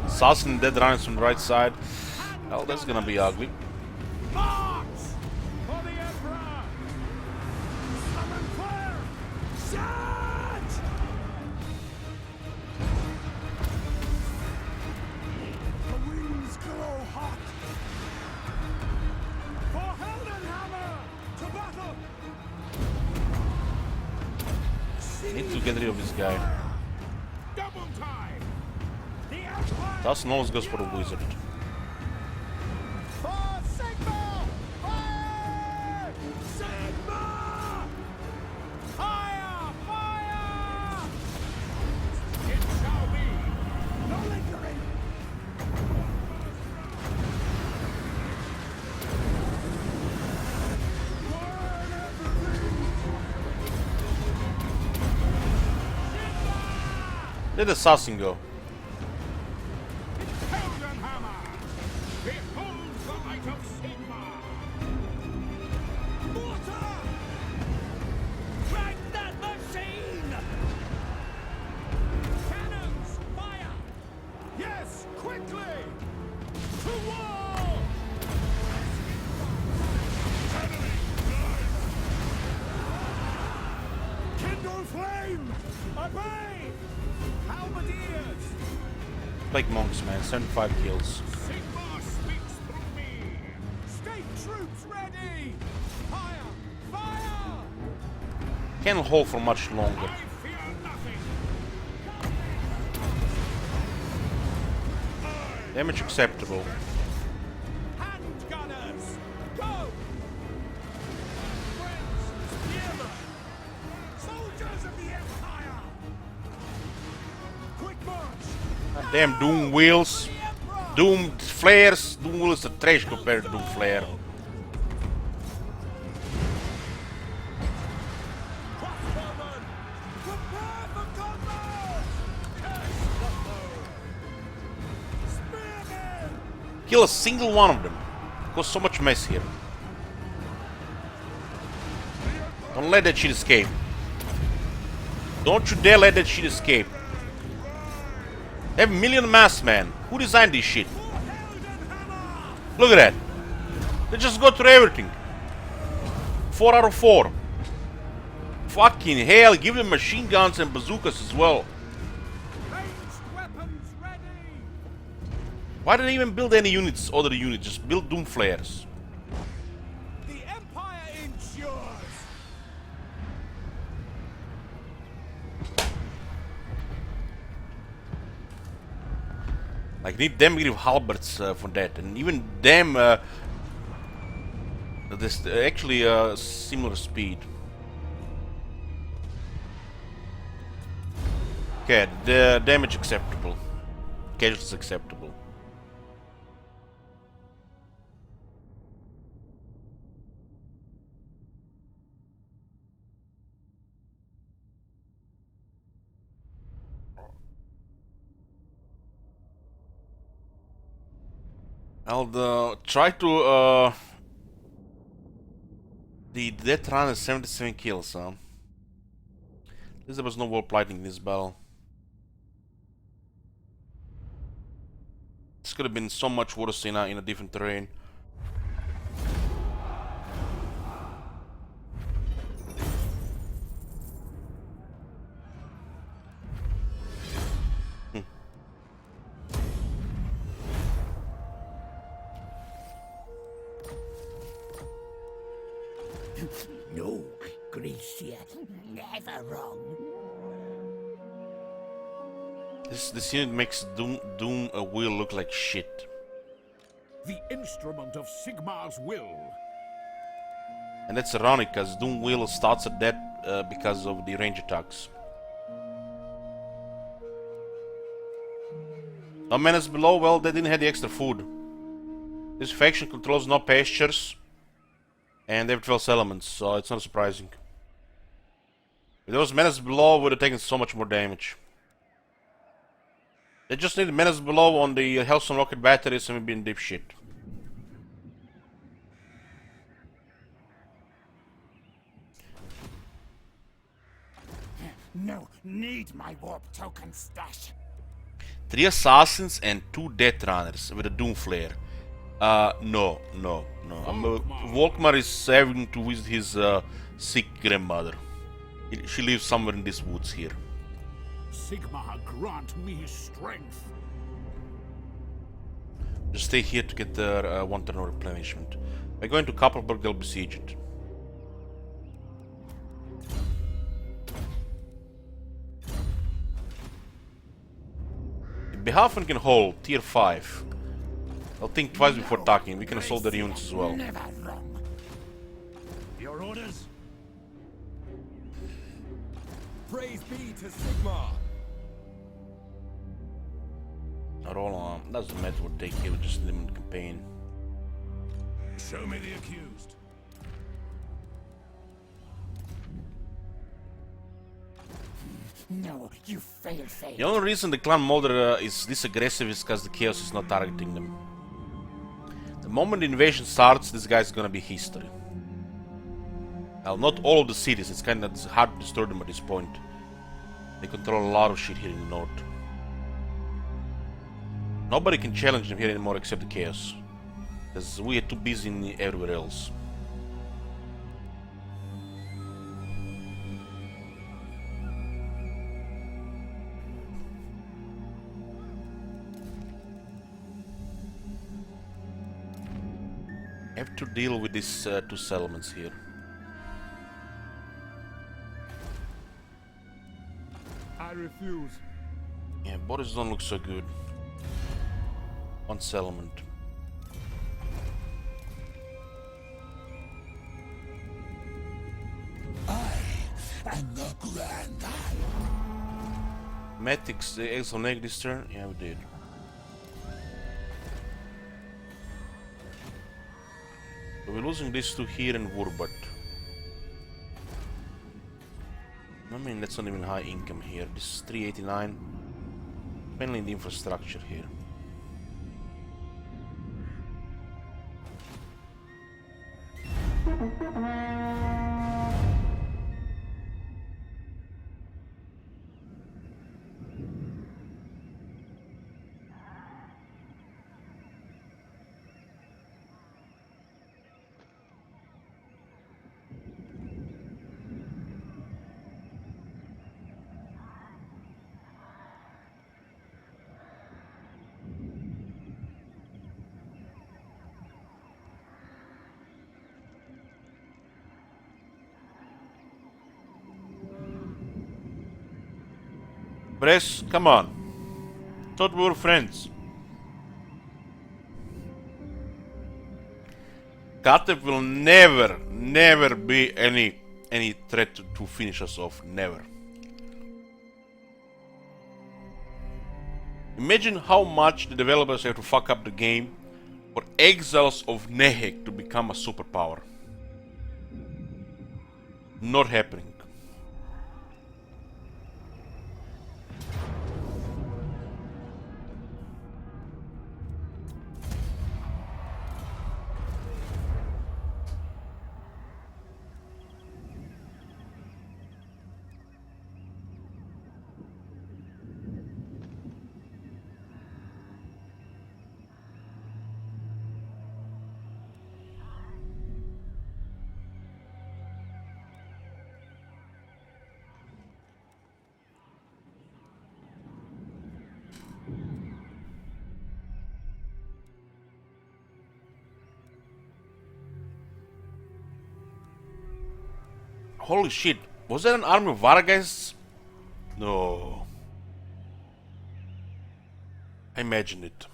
Assassin dead runs from the right side. Well, that's gonna be ugly. March! For the Emperor! Summon fire! Charge! The winds glow hot! For Heldenhammer! To battle! Need to get rid of this guy. Double time! The Empire! Assassin always goes for the wizard. For Sigma! Fire! Sigma! Fire! Fire! It shall be! No lingering! Burn everything! Let the assassin go. Heldenhammer! Behold the light of Sigma! Mortar! Drag that machine! Cannons, fire! Yes, quickly! To war! Kindle flame! Obey! Halberdiers! Like monks, man. 75 kills. Sigma speaks through me! State troops ready! Fire! Fire! Can't hold for much longer. I fear nothing! Damage acceptable. Hand gunners! Go! Friends, spearmen! Soldiers of the Empire! Quick march! Damn Doom wheels. The Emperor! Doom flares. Doom wheels are trash compared to Doom flare. Crossbowmen! Prepare for combat! Curse the foe! Spearmen! Kill a single one of them. Cause so much mess here. Don't let that shit escape. Don't you dare let that shit escape. They have a million masks, man. Who designed this shit? For Heldenhammer! Look at that. They just go through everything. 4 out of 4. Fucking hell, give them machine guns and bazookas as well. Ranged weapons ready! Why didn't they even build any units, other units? Just build Doom flares. The Empire endures! Like, need them give halberds for that. And even them, this actually similar speed. Okay, the damage acceptable. Casualties acceptable. I'll try to the death run is 77 kills, huh? At least there was no warp lightning in this battle. This could have been so much worse in a different terrain. No, Gracia, never wrong. This unit makes Doom a wheel look like shit. The instrument of Sigmar's will. And that's ironic, because Doom wheel starts at that because of the range attacks. No menace below, well, they didn't have the extra food. This faction controls no pastures, and they have 12 elements, so it's not surprising. If there was menace below, would have taken so much more damage. They just need menace below on the Hellstone rocket batteries and we'd be in deep shit. No, need my warp token stash. 3 assassins and 2 death runners with a doom flare. No. Volkmar is having to visit his sick grandmother. She lives somewhere in these woods here. Sigmar, grant me strength. Just stay here to get their one turn replenishment. By going to Copperberg, they'll besiege it. If Behafen can hold tier 5, I'll think twice before attacking. We can assault their units as well. Never wrong. Your orders? Praise be to Sigmar. Roll on. Doesn't matter what they kill, just limit campaign. Show me the accused. No, you fail. The only reason the clan Molder is this aggressive is because the chaos is not targeting them. The moment the invasion starts, this guy's gonna be history. Well, not all of the cities, it's kinda hard to destroy them at this point. They control a lot of shit here in the north. Nobody can challenge them here anymore except the chaos. Because we are too busy everywhere else. I have to deal with these 2 settlements here. I refuse. Yeah, borders don't look so good. 1 settlement. And the grand Matics, the Exile Neg this turn? Yeah, we did. So we're losing these 2 here in Wurbat. I mean, that's not even high income here. This is 389. Mainly in the infrastructure here. Bress, come on. Thought we were friends. Katev will never be any threat to finish us off. Never. Imagine how much the developers have to fuck up the game for Exiles of Nehek to become a superpower. Not happening. Holy shit, was that an army of Vargas? No. I imagined it.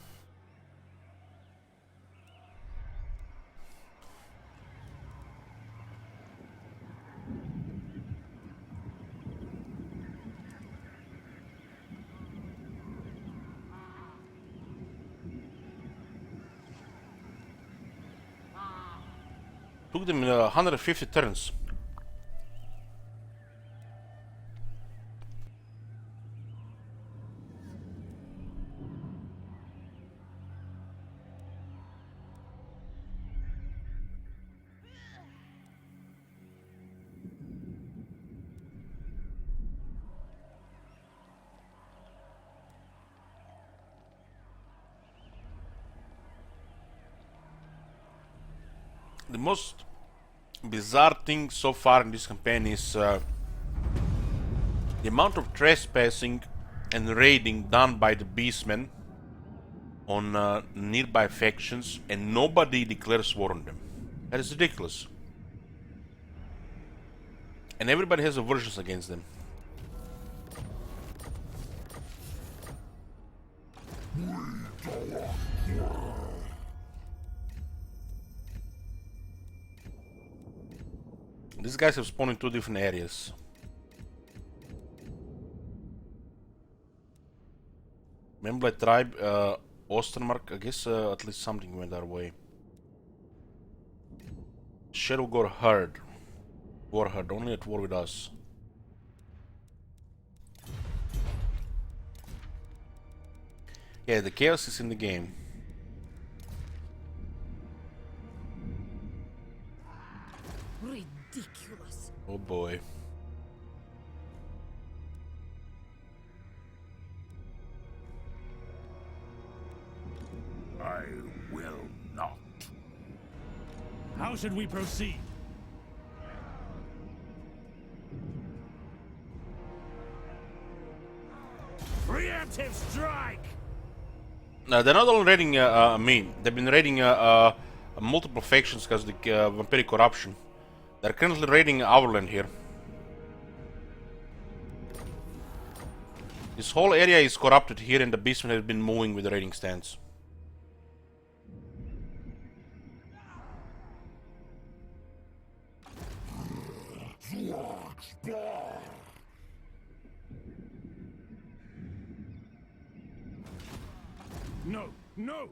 Took them 150 turns. The most bizarre thing so far in this campaign is the amount of trespassing and raiding done by the Beastmen on nearby factions, and nobody declares war on them. That is ridiculous. And everybody has aversions against them. These guys have spawned in two different areas. Memblade tribe, Ostermark, I guess at least something went our way. Shadow Gore Herd. War Herd, only at war with us. Yeah, the chaos is in the game. Ridiculous. Oh boy. I will not. How should we proceed? Preemptive strike! They're not only raiding me, they've been raiding multiple factions because of the vampiric corruption. They're currently raiding our land here. This whole area is corrupted here, and the Beastmen have been moving with the raiding stance. No, no!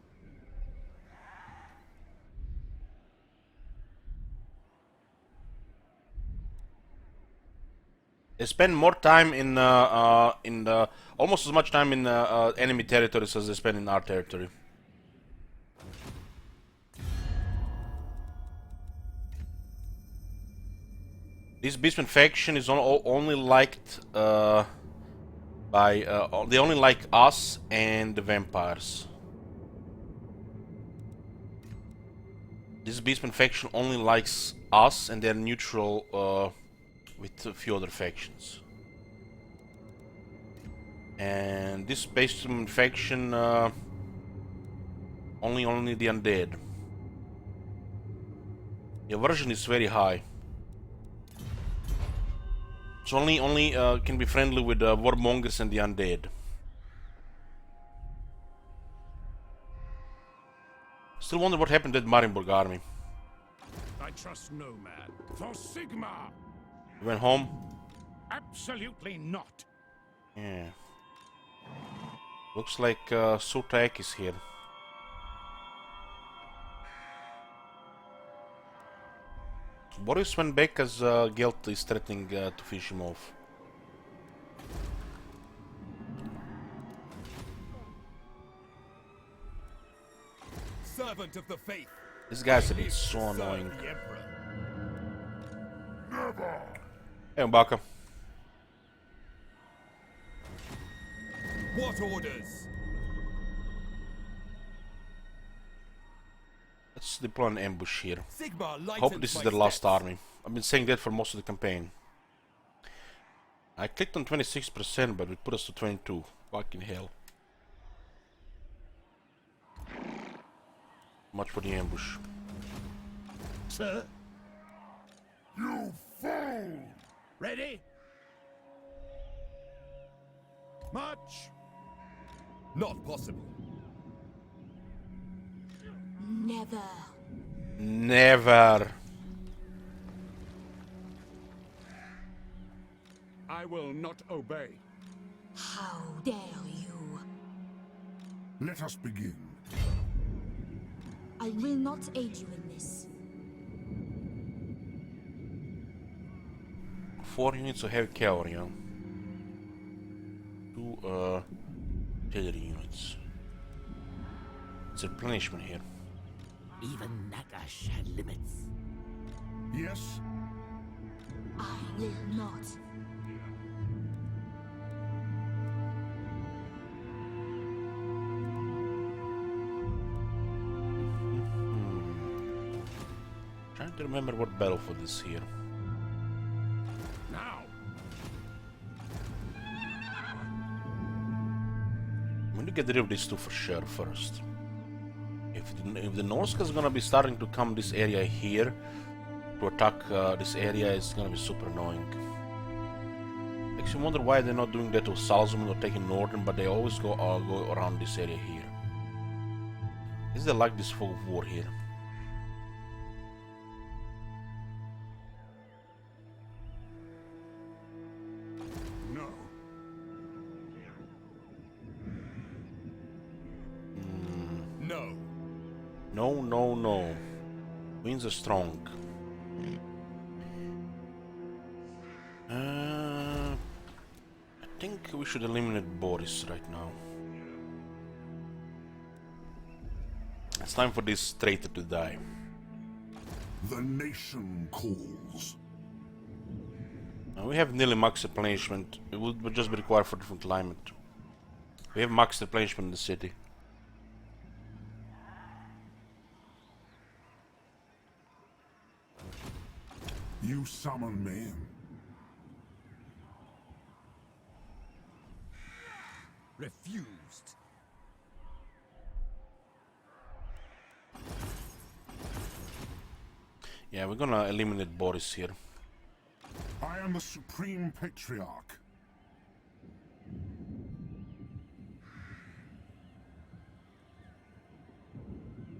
They spend more time in almost as much time in enemy territories as they spend in our territory. This Beastman faction is only liked by they only like us and the vampires. This Beastman faction only likes us, and they're neutral with a few other factions. And this Beastman faction only the undead. The aversion is very high. So only can be friendly with warmongers and the undead. Still wonder what happened to that Marienburg army. I trust no man. For Sigma! You went home? Absolutely not. Yeah. Looks like Sultak is here. Boris went back as Gelt is threatening to fish him off. Servant of the faith. These guys have been so annoying. The Emperor. Never! Hey, Mbaka. What orders? Let's deploy an ambush here. Sigma lightens Hope this is my their last steps. army. I've been saying that for most of the campaign. I clicked on 26%, but it put us to 22. Fucking hell. Much for the ambush. Sir? You fall! Ready? March! Not possible. Never. Never. I will not obey. How dare you? Let us begin. I will not aid you in this. 4 units of heavy cavalry, huh? 2 artillery units. It's a replenishment here. Even Nagash had limits. Yes? I will not. Trying to remember what battle for this here. Now! I'm gonna get rid of these two for sure first. If the Norska is gonna be starting to come this area here to attack this area, it's gonna be super annoying. Makes you wonder why they're not doing that to Salzman or taking Northern, but they always go around this area here. Is they like this fog of war here? No. No. No, no, no. Winds are strong. I think we should eliminate Boris right now. It's time for this traitor to die. The nation calls. Now we have nearly max replenishment. It would just be required for different climate. We have max replenishment in the city. You summon me. Refused. Yeah, we're gonna eliminate Boris here. I am the Supreme Patriarch.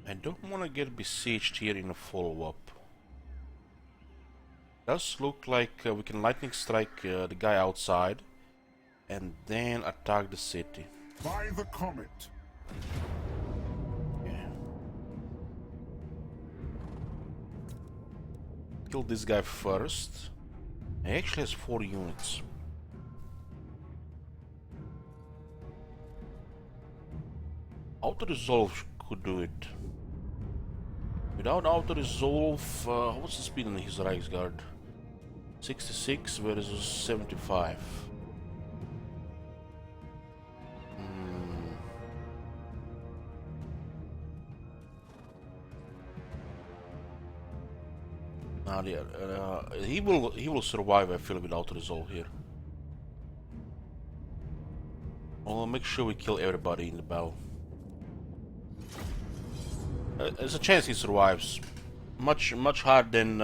I don't wanna get besieged here in a follow-up. Does look like we can lightning strike the guy outside and then attack the city. By the comet. Yeah. Kill this guy first. He actually has 4 units. Auto-resolve could do it. Without auto-resolve, what's the speed on his Reichsguard? 66 versus 75. Now he will survive, I feel, without resolve here. Well, make sure we kill everybody in the battle. There's a chance he survives. Much higher than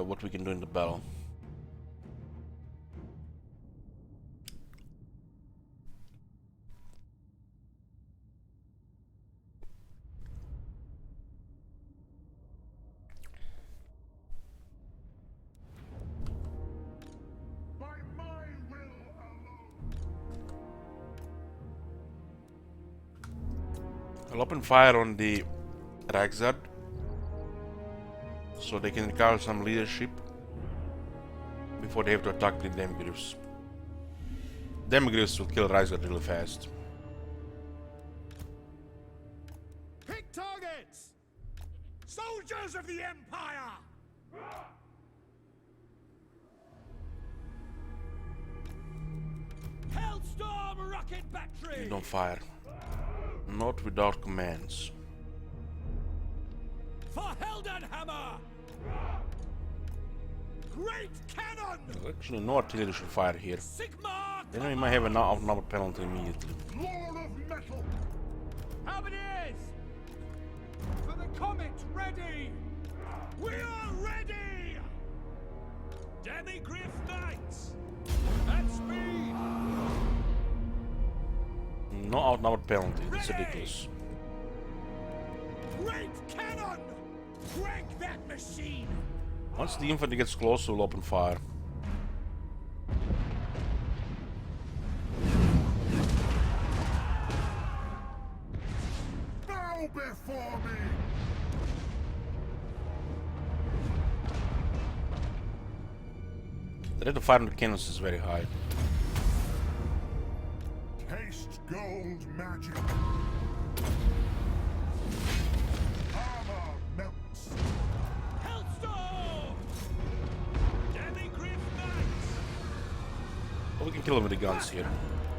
what we can do in the battle. By my will alone. I'll open fire on the Reichsguard so they can recover some leadership before they have to attack the Demigryphs. Demigryphs will kill Reichsguard really fast. Pick targets! Soldiers of the Empire! Hellstorm rocket battery! Don't fire. Not without commands. For Heldenhammer! Great cannon! Actually, no artillery should fire here. Sigmar! Then we might have an outnumber penalty immediately. Lord of metal. Halberdiers! For the comet, ready! We are ready! Demigriff Knights! At speed! No outnumbered penalty. That's ridiculous. Great cannon! Crank that machine! Once the infantry gets close, we'll open fire. Bow before me! The rate of fire on the cannons is very high. Taste gold magic. Armor melts. Hellstorm! Demigriff Knights! But we can kill them with the guns here.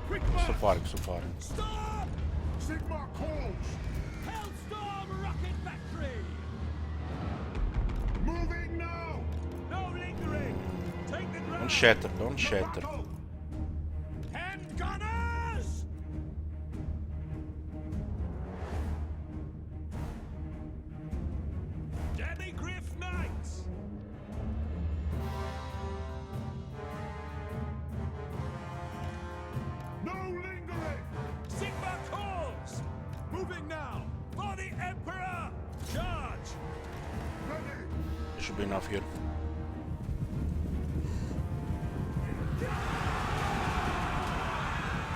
Quick So march! far, so far. Stop! Sigma calls. Hellstorm Rocket Factory! Moving now. No lingering! Take the ground! Don't shatter, don't shatter. Hand gunners! Demigriff Knights! No lingering. Sigma calls! Moving now! For the Emperor! Charge! Ready. There should be enough here.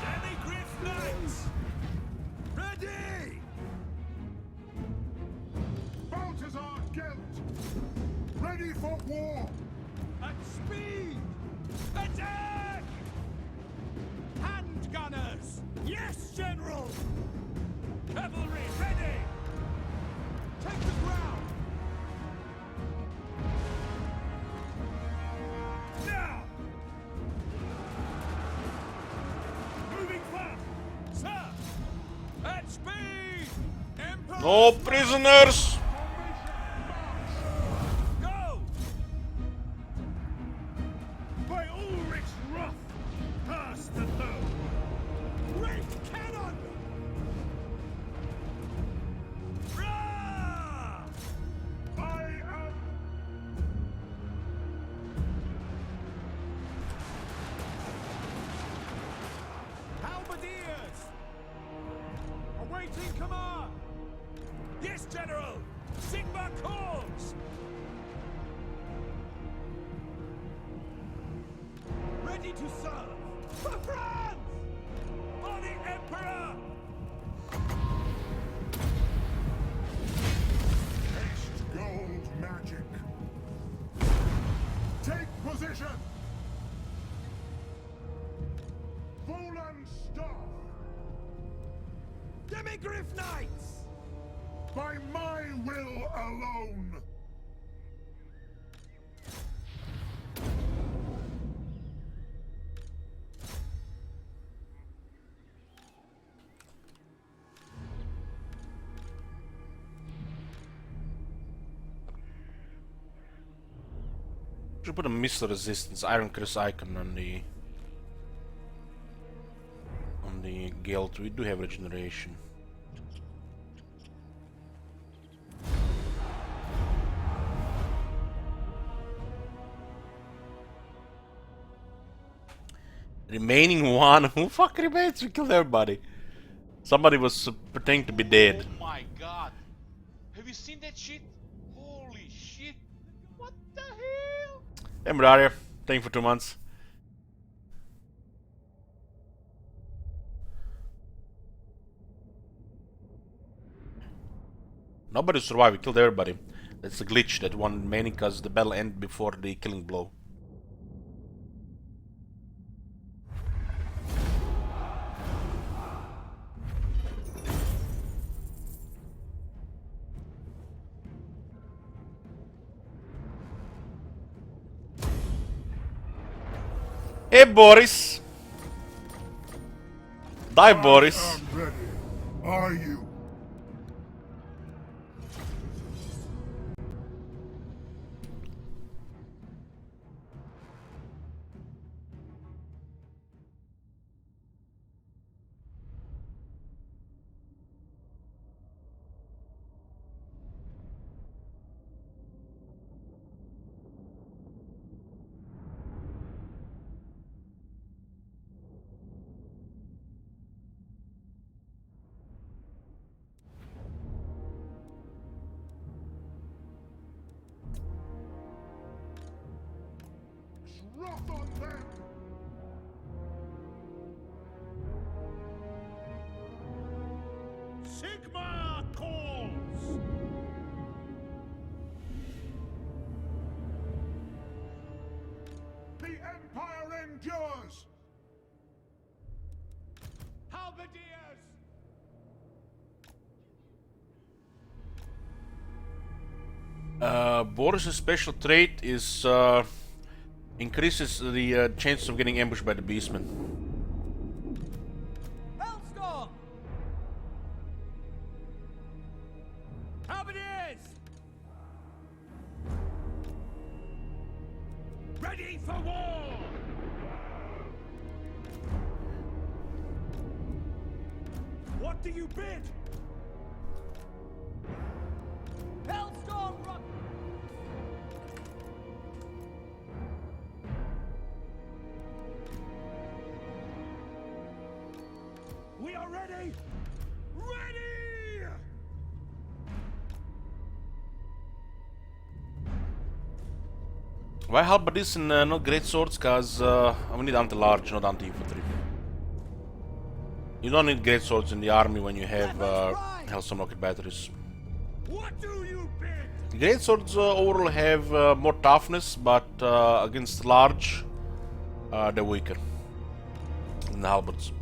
Demigriff Knights! Ready! Balthazar Gelt. Ready for war. At speed! Attack! Hand gunners! Yes, General! Cavalry ready! Take the ground! Now! Moving fast! Sir! At speed! Emperor! No prisoners! Go! By Ulrich's wrath, pass the foe! Great cannon! Rah! I am. Halberdiers! Awaiting command! Yes, General! Sigma calls! Ready to serve! For France! For the Emperor! Taste gold magic. Take position. Volan Star. Demigriff Knights! By my will alone. Should put a missile resistance Iron Crest icon on the Gelt. We do have regeneration. Remaining one. Who fuck remains? We killed everybody. Somebody was pretending to be dead. Oh my god! Have you seen that shit? Holy shit! What the hell? Hey, Muraria. Thank you for 2 months. Nobody survived. We killed everybody. That's a glitch that one mainly because the battle ended before the killing blow. Hey, Boris. Die, Boris. I'm ready. Are you? wrath on them! Sigma calls! The Empire endures! Halberdiers! Boris's special trait is increases the chances of getting ambushed by the Beastmen. Hellstorm! Halberdiers! Ready for war! What do you bid? Hellstorm run! We are ready! Ready! Why halberdiers and not great swords? Cause we need anti-large, not anti-infantry. You don't need great swords in the army when you have Hellstorm rocket batteries. What do you bid? Great swords overall have more toughness, but against large, they're weaker than the halberds.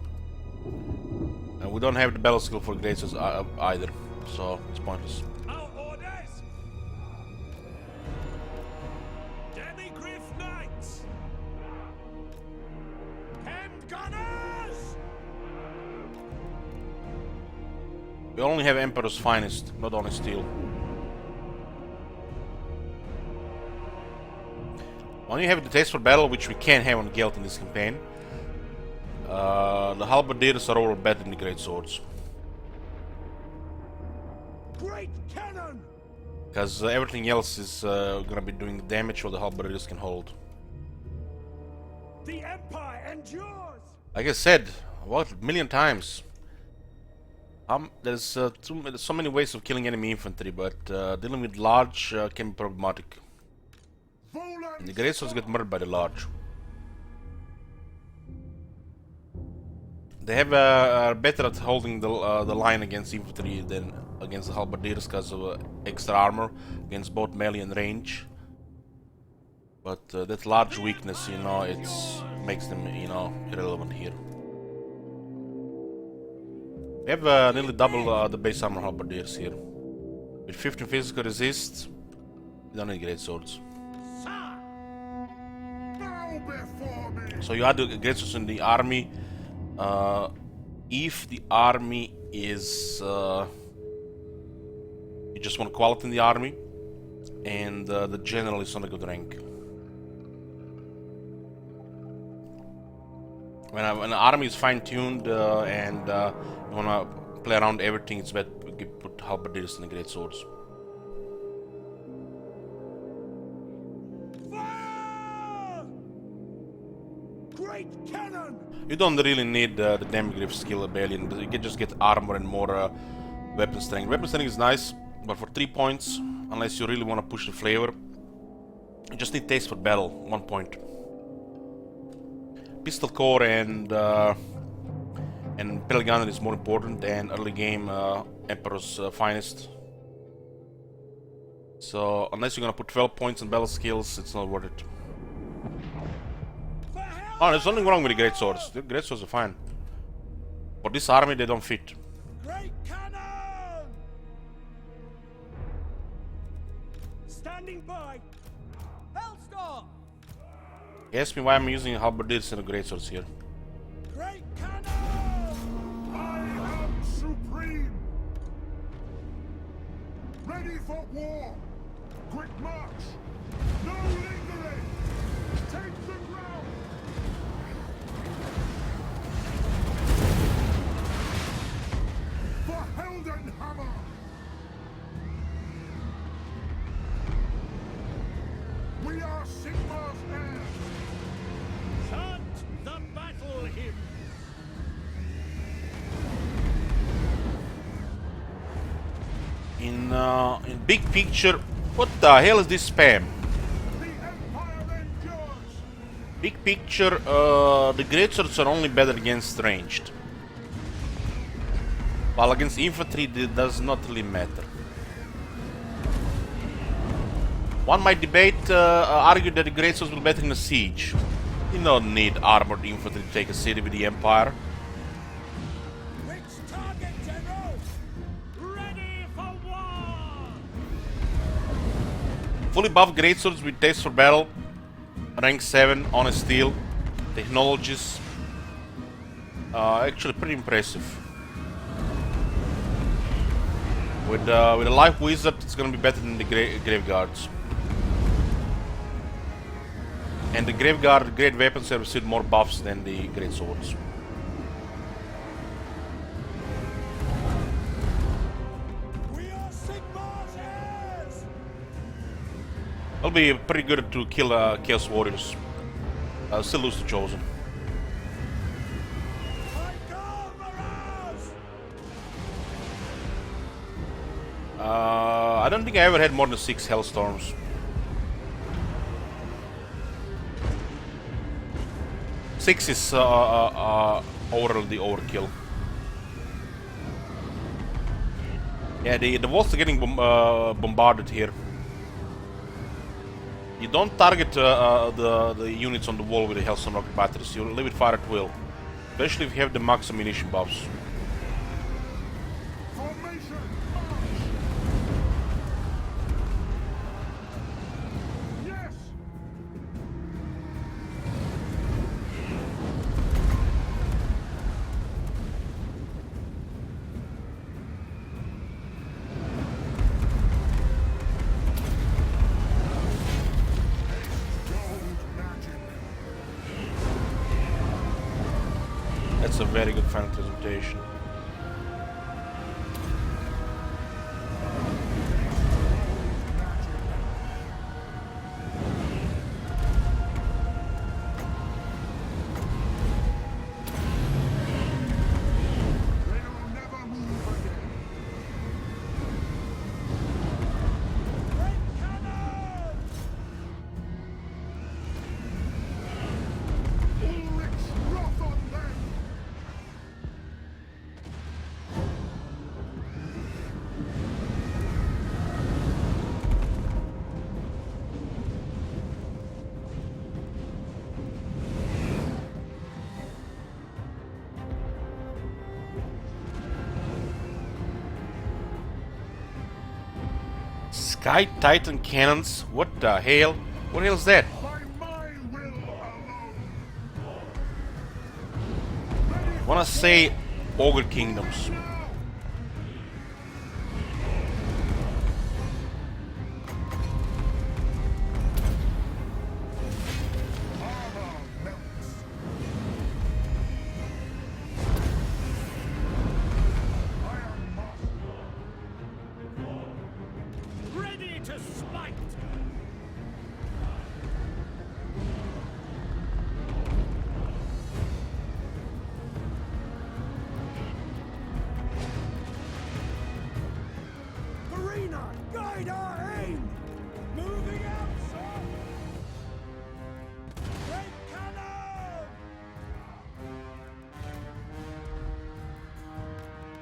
And we don't have the battle skill for great swords either, so it's pointless. Our orders! Demigriff Knights! Hemmed Gunners! We only have Emperor's Finest, not only steel. When you have the taste for battle, which we can't have on Gelt in this campaign, the halberdiers are overall better than the great swords. Great cannon! Because everything else is gonna be doing damage while the halberdiers can hold. The Empire endures! Like I said, what, a million times. There's so many ways of killing enemy infantry, but dealing with large can be problematic. And the great swords get murdered by the large. They have are better at holding the line against infantry than against the halberdiers because of extra armor against both melee and range. But that large weakness, you know, it makes them, you know, irrelevant here. We have nearly double the base armor halberdiers here. With 15 physical resist, we don't need great swords. Bow before me! So you add the great swords in the army. If the army is you just want quality in the army, and the general is on a good rank. When an army is fine-tuned and you wanna play around everything, it's better to put halberdiers and the great swords. Fire! Great cannon! You don't really need the Demigriff skill ability. You can just get armor and more weapon strength. Weapon strength is nice, but for 3 points, unless you really want to push the flavor, you just need taste for battle, 1 point. Pistol core and pellet gunner is more important, and early game Emperor's Finest. So unless you're gonna put 12 points on battle skills, it's not worth it. Oh, there's nothing wrong with the great swords. The great swords are fine. For this army, they don't fit. Great cannon! Standing by! Hellstorm! He asked me why I'm using halberdiers and the great swords here. Great cannon! I am supreme! Ready for war! Quick march! No lingering! Take the ground! For Heldenhammer! We are Sigmar's heirs! Chant the battle hymn! In big picture, what the hell is this spam? The Empire endures! Big picture, the greatswords are only better against ranged. While against infantry, it does not really matter. One might argue that the greatswords will be better in a siege. You don't need armored infantry to take a city with the Empire. Which target, General? Ready for war! Fully buffed greatswords with taste for battle, rank 7, honest steel, technologies. Actually pretty impressive. With a life wizard, it's gonna be better than the graveguards. And the graveguard great weapons have received more buffs than the great swords. We are Sigmar's heirs! It'll be pretty good to kill Chaos Warriors. Still lose to Chosen. My God, Mirage! I don't think I ever had more than 6 Hellstorms. Six is overall the overkill. Yeah, the walls are getting bombarded here. You don't target the units on the wall with the Hellstorm rocket batteries. You leave it fire at will, especially if you have the max ammunition buffs. Formation! Yes! That's a very good final presentation. They'll never move again. Great cannon! Ulrich's wrath on them! Sky Titan cannons? What the hell? What the hell is that? By my will alone! Wanna say Ogre Kingdoms. Armor melts. Iron master. Ready to smite! Marina, guide our aim! Moving out, sir! Great cannon!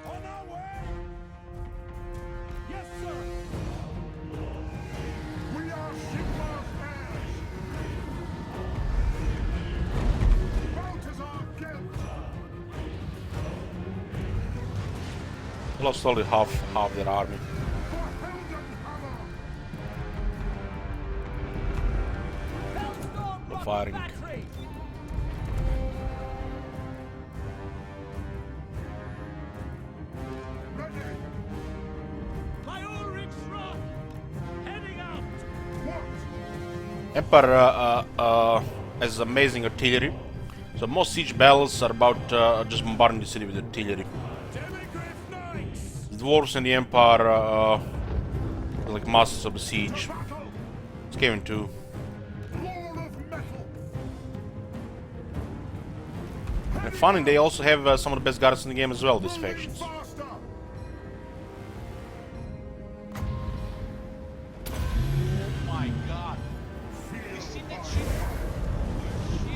On our way! Yes, sir! We are Sigmar's heirs! Balthazar Gelt! Lost only half their army. For Heldenhammer! Hellstorm rocket firing. battery! Ready! My Ulrich's wrath! Heading out! What? Empire has amazing artillery. So most siege battles are about just bombarding the city with artillery. Demigriff Knights! The dwarves and the Empire are like masters of the siege. Battle! Skaven too. Lord of metal! And funny, they also have some of the best guards in the game as well, these factions. Faster! My God. You seen that shit? Holy shit.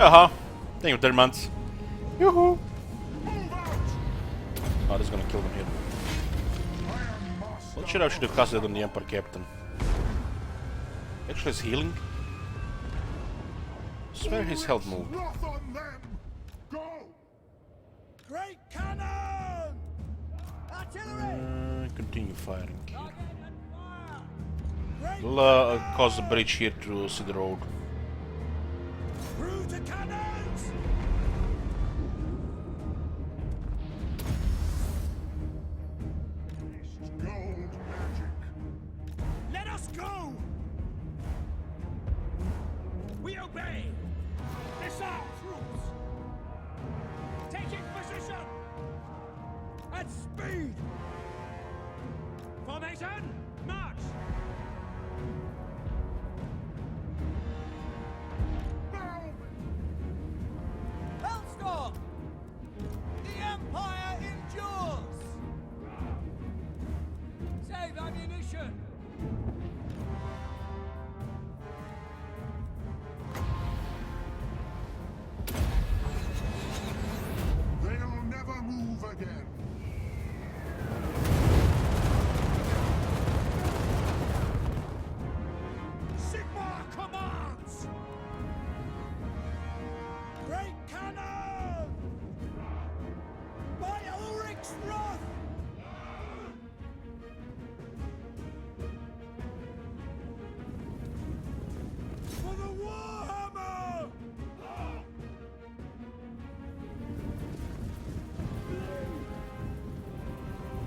Haha. Thank you, 10 months. Yoo-hoo. Move out! Oh, this is gonna kill them here. I am master. What should I should have cast it on the Emperor Captain? Actually, it's healing. Spare his health move. Wrath on them! Go! Great cannon! Artillery! Continue firing. Target and fire! Great We'll cause a bridge here to see the road. through to cannons! Gold magic. Let us go! We obey! Disarm troops! Taking position! At speed! Formation, march! Now! Hellstorm! The Empire endures! Save ammunition! They'll never move again. Sigmar commands! Great cannon! By Ulrich's wrath! For the Warhammer!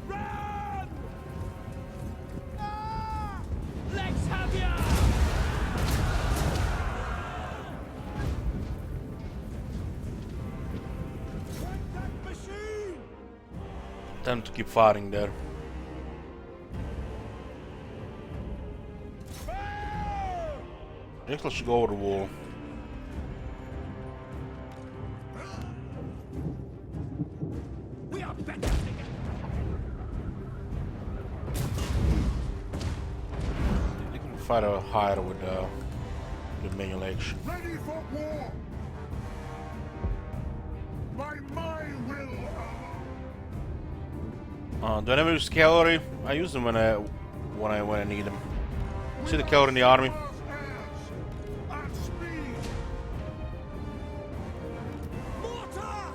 Run! Ah! Lex Javier! That machine! Time to keep firing there. Fire! Next, let's go over the wall. We are better together! You can fight a higher with the manual action. Ready for war! By my will, Do I never use cavalry? I use them when I need them. See the cavalry in the army? At speed! Mortar!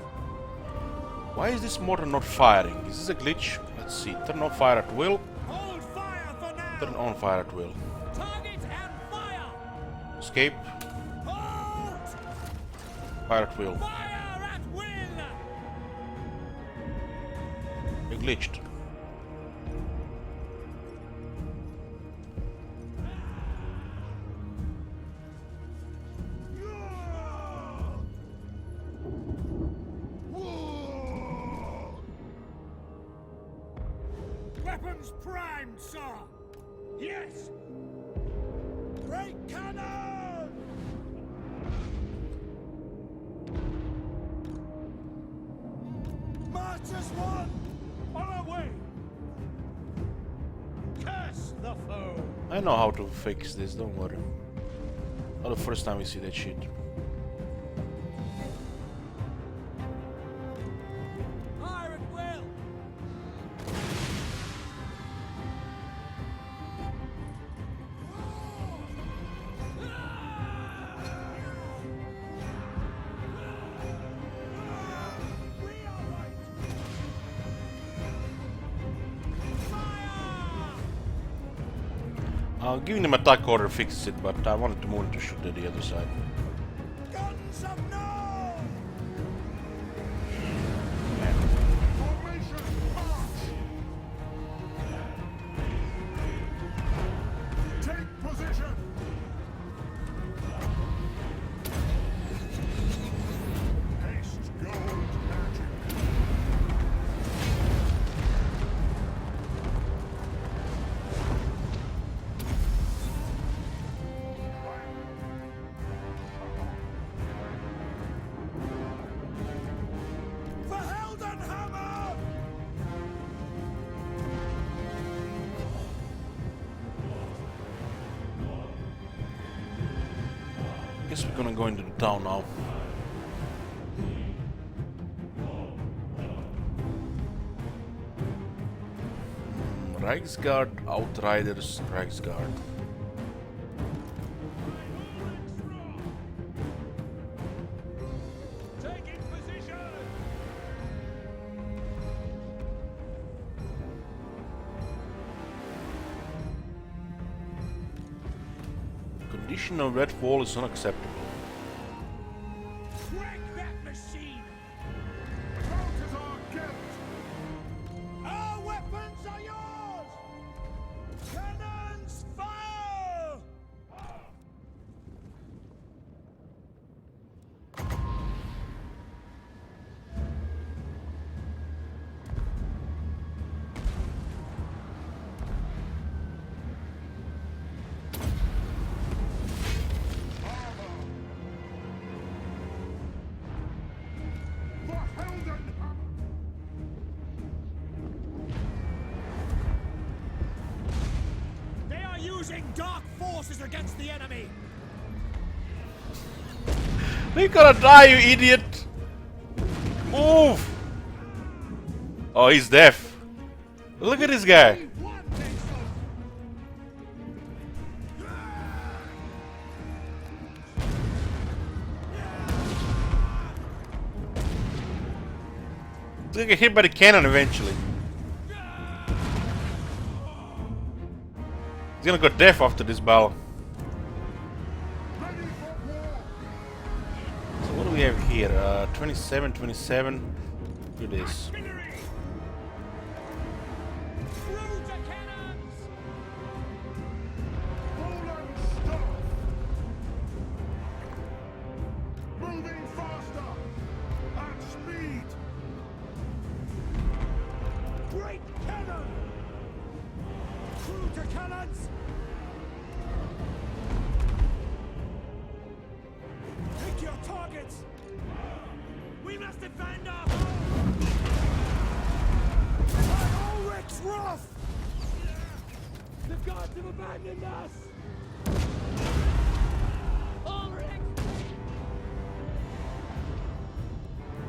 Why is this mortar not firing? Is this a glitch? Let's see. Turn off fire at will. Hold fire for now! Turn on fire at will. Target and fire! Escape. Hold! Fire at will. Fire at will! It glitched. Weapons primed, sir! Yes! Great cannon! March as one! On our way! Curse the foe! I know how to fix this, don't worry. Not the first time we see that shit. Fire at will! We are right! Fire! Giving them attack order fixes it, but I wanted to move to shoot at the other side. Guns of no! Formation march! Take position! Haste gold magic! For Heldenhammer! Guess we're gonna go into the town now. Reichsguard, Outriders, Reichsguard. Taking position! Condition of red wall is unacceptable. Wreck that machine! Counters are kept. Our weapons are yours! Cannons fire! For Heldenhammer. They are using dark forces against the enemy! You're gonna die, you idiot! Move! Oh, he's deaf. Look at this guy. He's gonna get hit by the cannon eventually. He's gonna go deaf after this battle. Ready for war. So what do we have here? 27, 27. Do this. Through to cannons! Poland stop. Moving faster. At speed. Great cannon! Through to cannons! Pick your targets! We must defend our home! Ulrich's wrath! The gods have abandoned us! Ulrich!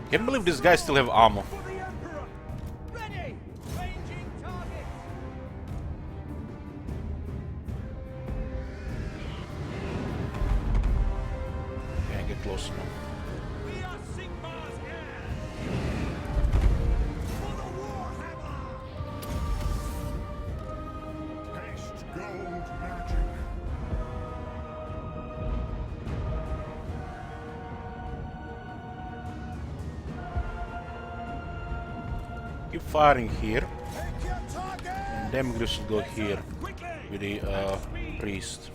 Can't believe this guy still have armor. For the Emperor! Ready! Ranging target! Can't get close enough. We are Sigmar's heirs! For the Warhammer! Taste gold magic. Keep firing here. Pick your target! And Demigriffs will go here Quickly! with the priest.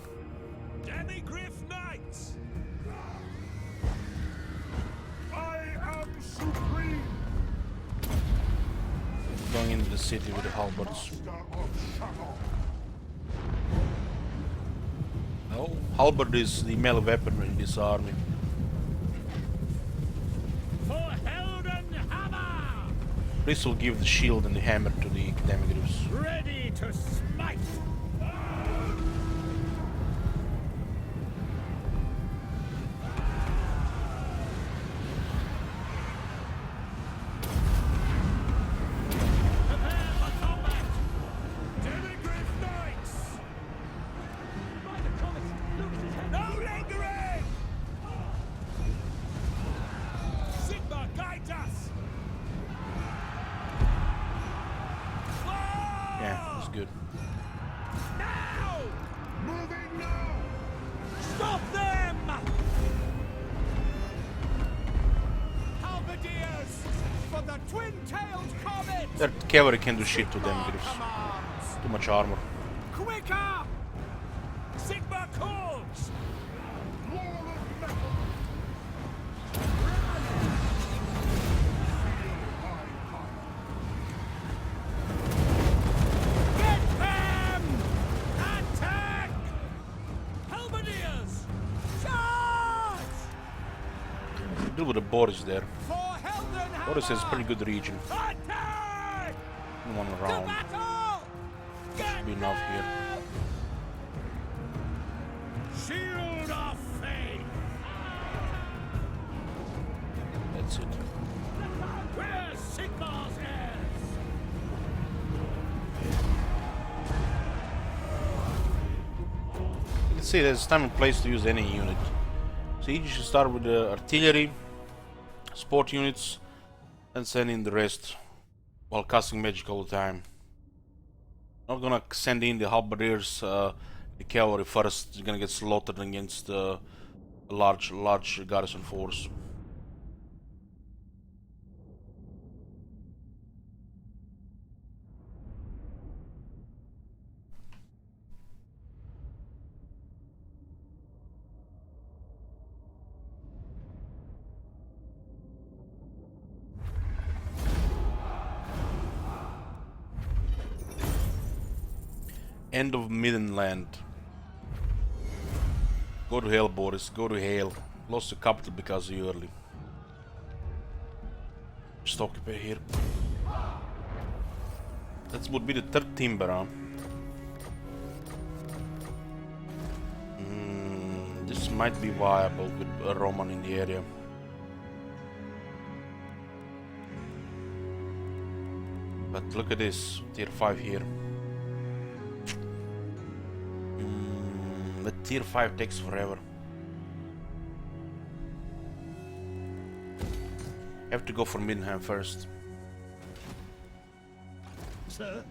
Demigriff Knights! I am supreme. Going into the city with the halberds. Master of Shadow. Oh, halberd is the melee weapon in this army. For Heldenhammer! This will give the shield and the hammer to the Demigriffs. Ready to smite! Prepare for combat! Demigriff Knights! No lingering! Sigma guides us! Yeah, that's good. Now! Moving now. Stop them! Halberdiers for the twin-tailed comet! Their cavalry can do shit to Demigriffs. Commands! Too much armor. Quicker! Sigma calls! Wall of metal. Get them! Attack! Halberdiers! Charge! Deal with the Boris there. For Heldenhammer! Boris has pretty good region. Attack! One To round. battle! Get be enough here. them! Shield of faith! That's it. We're Sigmar's heirs! let's say there's time and place to use any unit. So you should start with the artillery, support units, and send in the rest while casting magic all the time. Not gonna send in the halberdiers, the cavalry first. It's gonna get slaughtered against a large garrison force. End of Middenland. Go to hell, Boris. Go to hell. Lost the capital because of you early. Just occupy here. That would be the third timber, huh? This might be viable with a Roman in the area. But look at this, tier 5 here. But tier 5 takes forever. Have to go for Middenham first. Sir?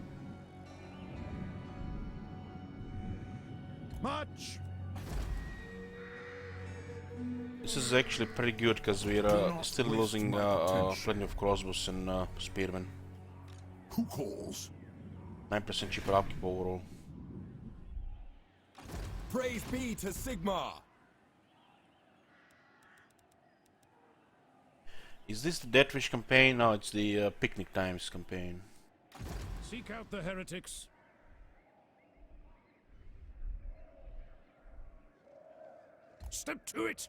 March! This is actually pretty good because we're still losing plenty of crossbows and spearmen. Who calls? 9% cheaper upkeep overall. Praise be to Sigmar! Is this the Deathwish campaign? No, it's the Picnic Times campaign. Seek out the heretics. Step to it!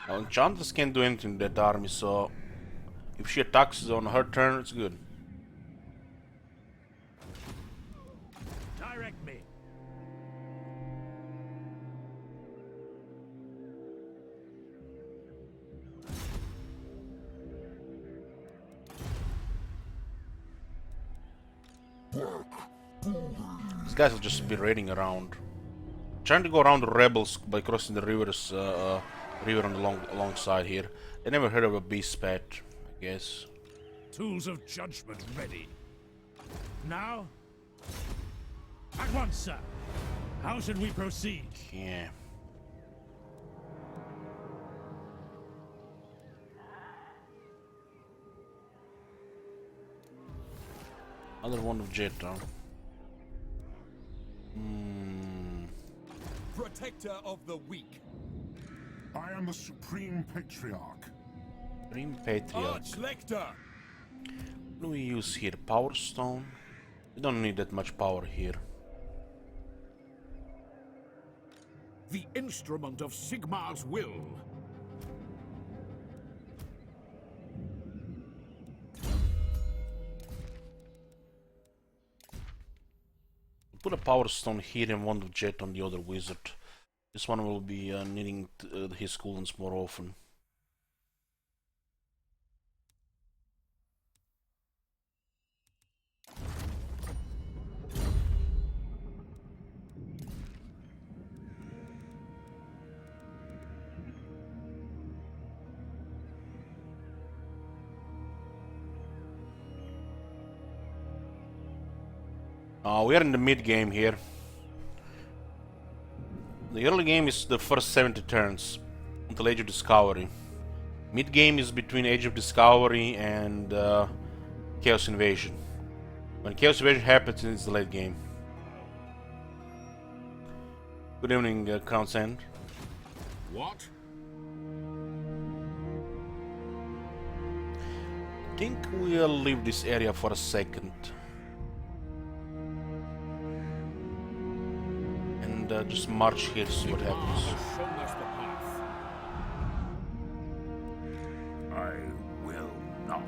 Now, Enchantress can't do anything to that army, so if she attacks on her turn, it's good. Direct me. These guys will just be raiding around. Trying to go around the rebels by crossing the rivers, river on the long side here. They never heard of a beast pet, I guess. Tools of judgment ready. Now? At once, sir. How should we proceed? Yeah. Another one of jet, huh? Protector of the weak. I am the Supreme Patriarch. Supreme Patriarch. Archlector! What do we use here? Power Stone? We don't need that much power here. The instrument of Sigmar's will. Put a Power Stone here and one of jet on the other wizard. This one will be needing his cooldowns more often. We are in the mid game here. The early game is the first 70 turns until Age of Discovery. Mid game is between Age of Discovery and Chaos Invasion. When Chaos Invasion happens, it's the late game. Good evening, Crown Sand. What? I think we'll leave this area for a second. Just march here, see what happens. Shown us the path. I will not.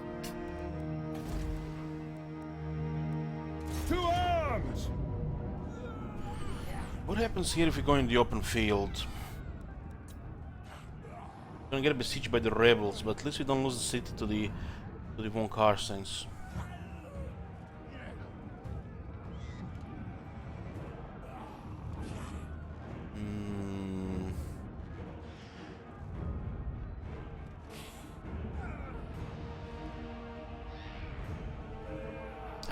To arms! What happens here if we go in the open field? We're gonna get besieged by the rebels, but at least we don't lose the city to the von Carstens.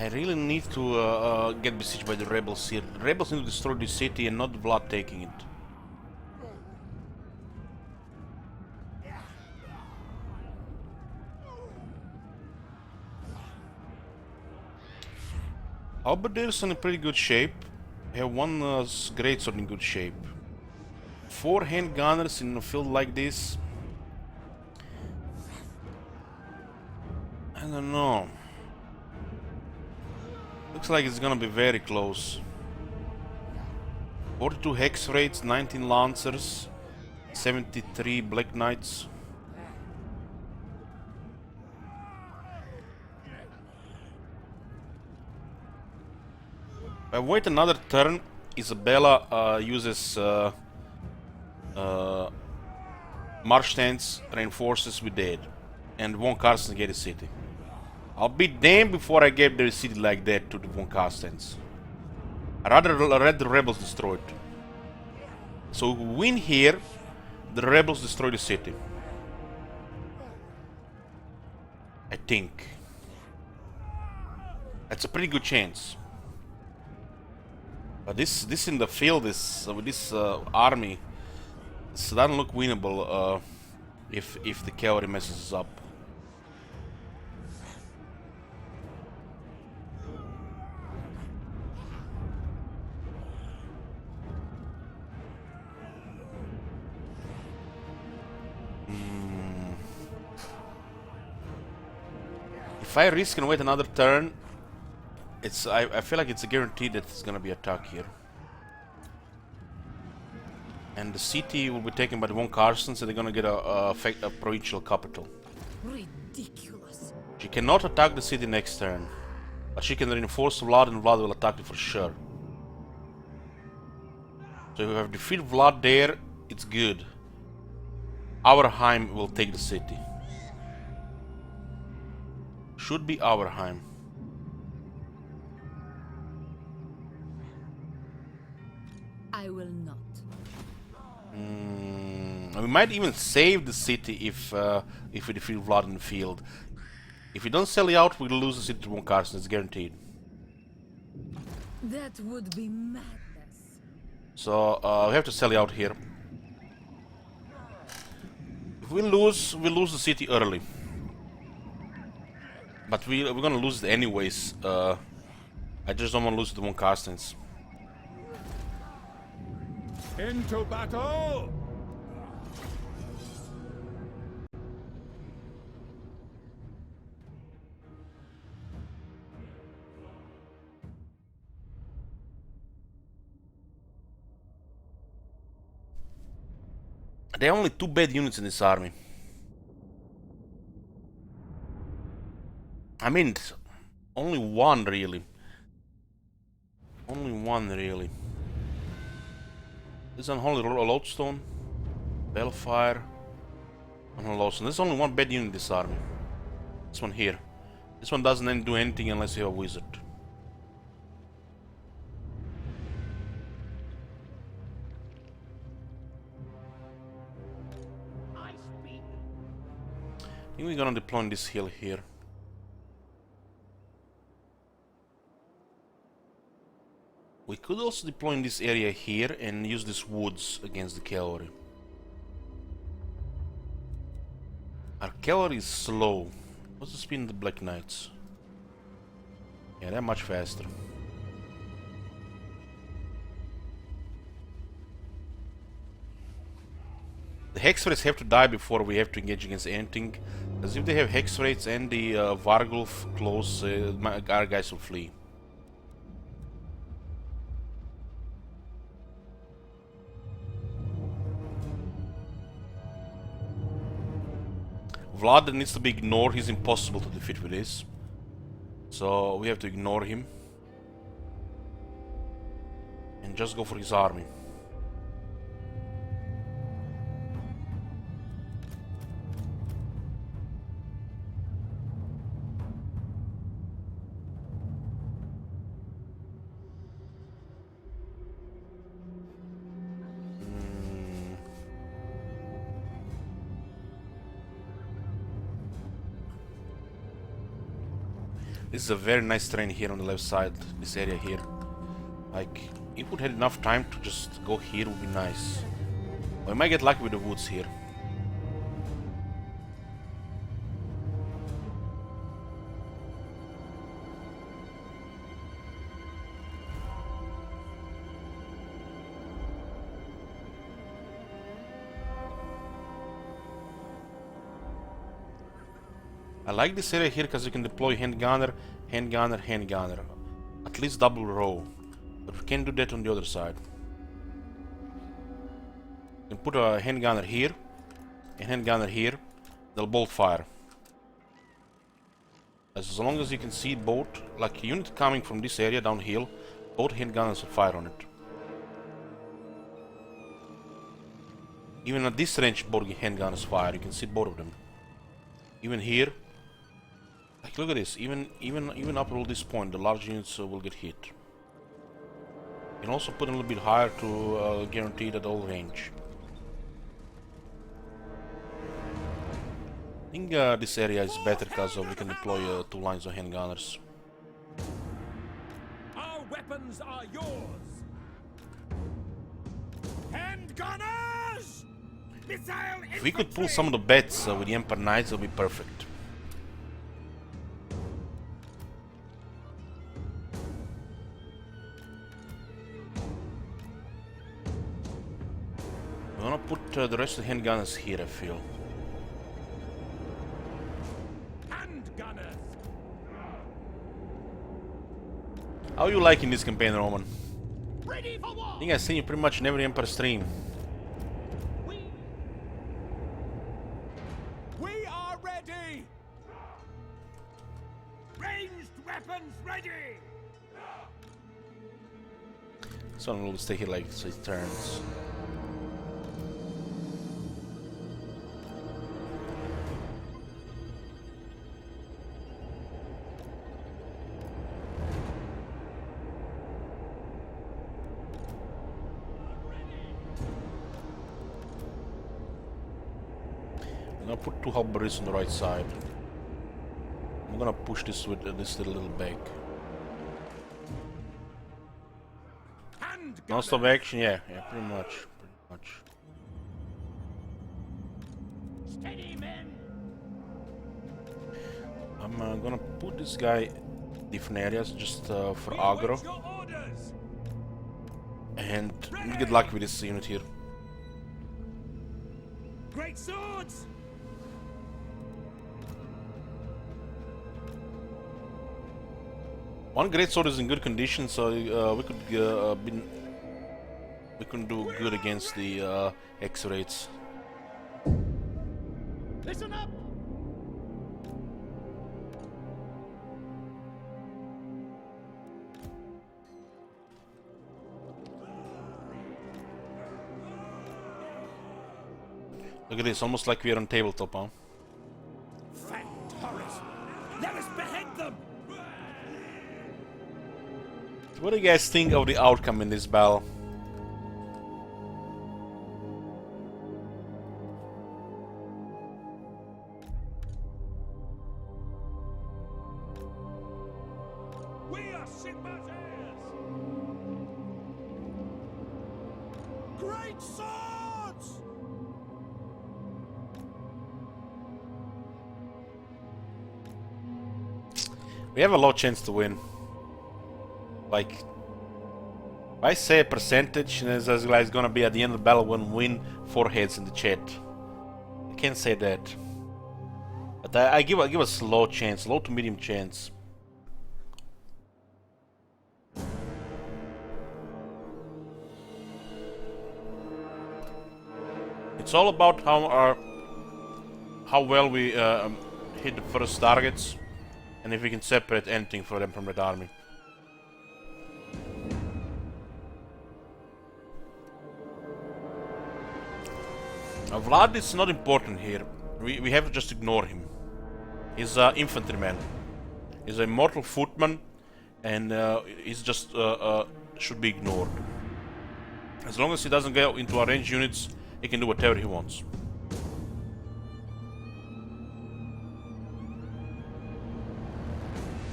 I really need to get besieged by the rebels here. The rebels need to destroy this city and not Vlad taking it. Halberdiers in a pretty good shape. I have one greatsword in good shape. 4 handgunners in a field like this. I don't know. Looks like it's gonna be very close. 42 hex raids, 19 lancers, 73 black knights. If I wait another turn, Isabella uses march stance, reinforces with dead, and Von Carstens get the city. I'll be damned before I get the city like that to the Von Carstens. I'd rather let the rebels destroy it. So if we win here, the rebels destroy the city. I think. That's a pretty good chance. But this in the field is with this army, this doesn't look winnable if the cavalry messes us up. If I risk and wait another turn, I feel like it's a guarantee that it's gonna be attack here. And the city will be taken by the Von Carstens, so they're gonna get a provincial capital. Ridiculous. She cannot attack the city next turn, but she can reinforce Vlad and Vlad will attack it for sure. So if we have defeated Vlad there, it's good. Auerheim will take the city. Should be Auerheim. I will not. We might even save the city if we defeat Vlad in the field. If we don't sell it out, we'll lose the city to Von Carstens, it's guaranteed. That would be madness. So we have to sell it out here. If we lose the city early. But we're gonna lose it anyways. I just don't want to lose it to Von Carstens. Into battle! There are only 2 bad units in this army. I mean, only one really. Only one really. This is unholy lodestone, bellfire, unholy lodestone. There's only one bad unit in this army. This one here. This one doesn't do anything unless you have a wizard. I think we're gonna deploy on this hill here. We could also deploy in this area here and use these woods against the cavalry. Our cavalry is slow. What's the speed of the Black Knights? Yeah, they're much faster. The hex rates have to die before we have to engage against anything. Because if they have hex rates and the Vargulf close, our guys will flee. Vlad needs to be ignored, he's impossible to defeat with this. So we have to ignore him. And just go for his army. This is a very nice terrain here on the left side, this area here. Like, if we had enough time to just go here, would be nice. We might get lucky with the woods here. I like this area here because you can deploy handgunner, handgunner, handgunner. At least double row. But we can't do that on the other side. You can put a handgunner here, a handgunner here, they'll both fire. As long as you can see both, like a unit coming from this area downhill, both handgunners will fire on it. Even at this range, both handgunners fire, you can see both of them. Even here, like look at this, even up till this point, the large units will get hit. You can also put a little bit higher to guarantee that all range. I think this area is better because we can deploy 2 lines of handgunners. Our weapons are yours. Handgunners! Missile If we could pull some of the bets with the Emperor Knights, it would be perfect. I'm gonna put the rest of the handgunners here, I feel. Handgunners! How are you liking this campaign, Roman? Ready for war! I think I've seen you pretty much in every Emperor stream. We are ready! Ranged weapons ready! So I'm gonna stay here like 6 turns. I'm gonna put 2 halberds on the right side. I'm gonna push this with this little back. Non-stop action, yeah, pretty much. Steady, men! I'm gonna put this guy different areas just for aggro, Your orders! and we'll get lucky with this unit here. Great swords! One great sword is in good condition, so we can do good against the X-rates. Listen up! Look at this, almost like we're on tabletop, huh? Fat Horus! Let us behead them! What do you guys think of the outcome in this battle? We are Simba's heirs! Great swords! We have a low chance to win. Like, if I say a percentage, and this guy's gonna be at the end of the battle when we win 4 heads in the chat. I can't say that. But I give us a low chance, low to medium chance. It's all about how well we hit the first targets, and if we can separate anything for them from that army. Now, Vlad is not important here. We have to just ignore him. He's an infantryman. He's a mortal footman, and he's just should be ignored. As long as he doesn't go into our range units, he can do whatever he wants.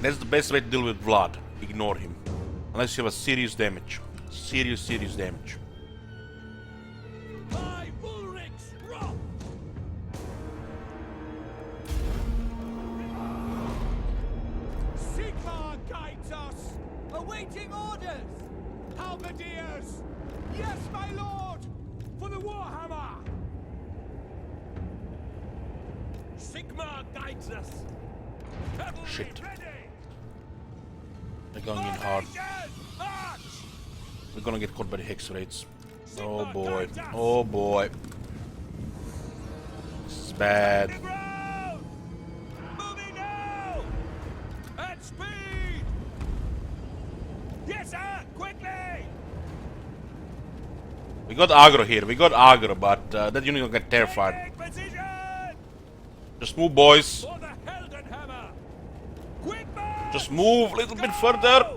That's the best way to deal with Vlad. Ignore him. Unless you have a serious damage. Serious damage. By Ulrich's wrath! Sigmar guides us! Awaiting orders! Halberdiers! Yes, my lord! For the Warhammer! Sigmar guides us! Cavalry Shit. ready! They're going in hard. Formations, march! We're gonna get caught by the hex raids. Oh boy. Oh boy. This is bad. The ground! Moving now! At speed! Yes, sir! Quickly! We got aggro here. We got aggro, but that unit will get terrified. Take position! Just move, boys. For the Heldenhammer! Quick march! Just move a little bit further.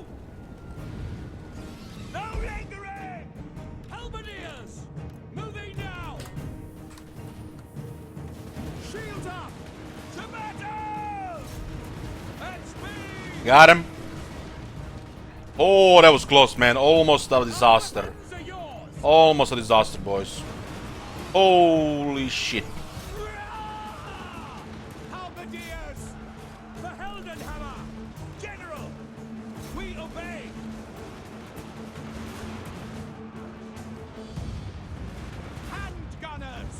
No lingering! Halberdiers! Moving now! Shields up! To battle! At speed! Got him. Oh, that was close, man. Almost a disaster. Weapons are yours! Almost a disaster, boys. Holy shit. Halberdiers! The Heldenhammer! General! We obey! Handgunners!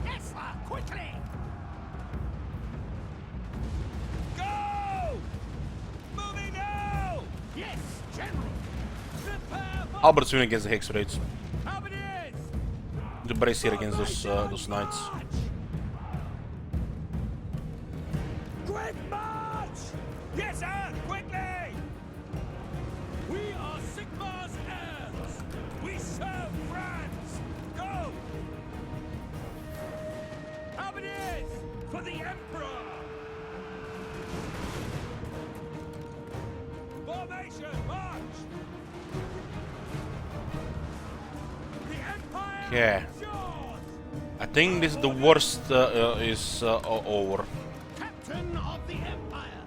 Yes, sir! Quickly! Go! Moving now! Yes, General! Prepare for Albert's winning against the hex raids. Halberdiers! The brace here against those knights. Quick march! Yes, sir! Quickly! We are Sigmar's heirs! We serve France! Go! Halberdiers! For the Emperor! Formation, march! The Empire Okay. is yours! I think this is the worst is over. Captain of the Empire!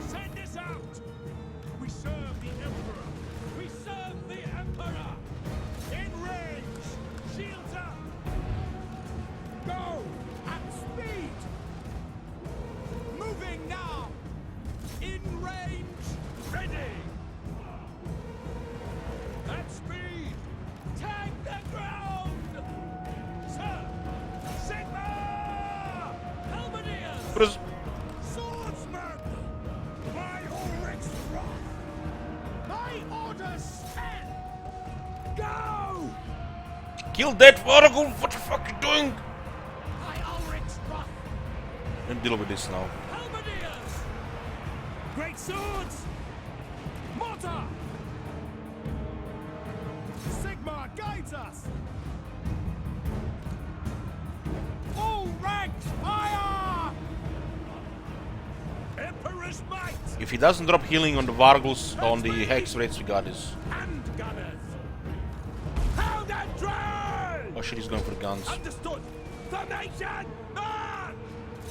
Send us out! We serve the Emperor! We serve the Emperor! In range! Shields up! Go! At speed! Moving now! In range! Ready! At speed! Take the ground! Sir! Sigmar! Halberdiers! What is- Swordsman! By Ulrich's wrath! My orders stand! Go! Kill that Vargul! What the fuck are you doing? By Ulrich's wrath! And deal with this now. Halberdiers! Great swords! Mortar! Sigmar guides us! All ranks fire! Emperor's might! If he doesn't drop healing on the Varguls, on the hex raids, we got this. Handgunners! Pound and drive! Oh shit, he's going for the guns. Understood! Formation! On!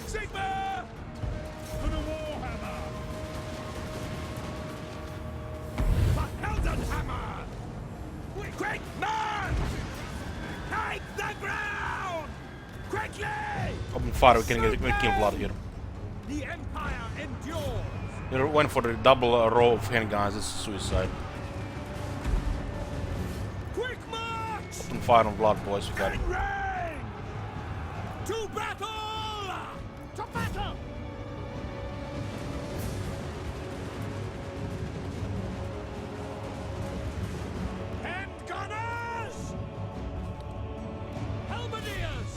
Sigmar! For the Warhammer! For Heldenhammer! Quick man! Take the ground! Quickly! Open fire, we can kill Vlad here. The Empire endures! They went for the double row of handguns, this is suicide. Quick march! Open fire on Vlad, boys, we got him. In range! To battle! To battle! Handgunners! Halberdiers!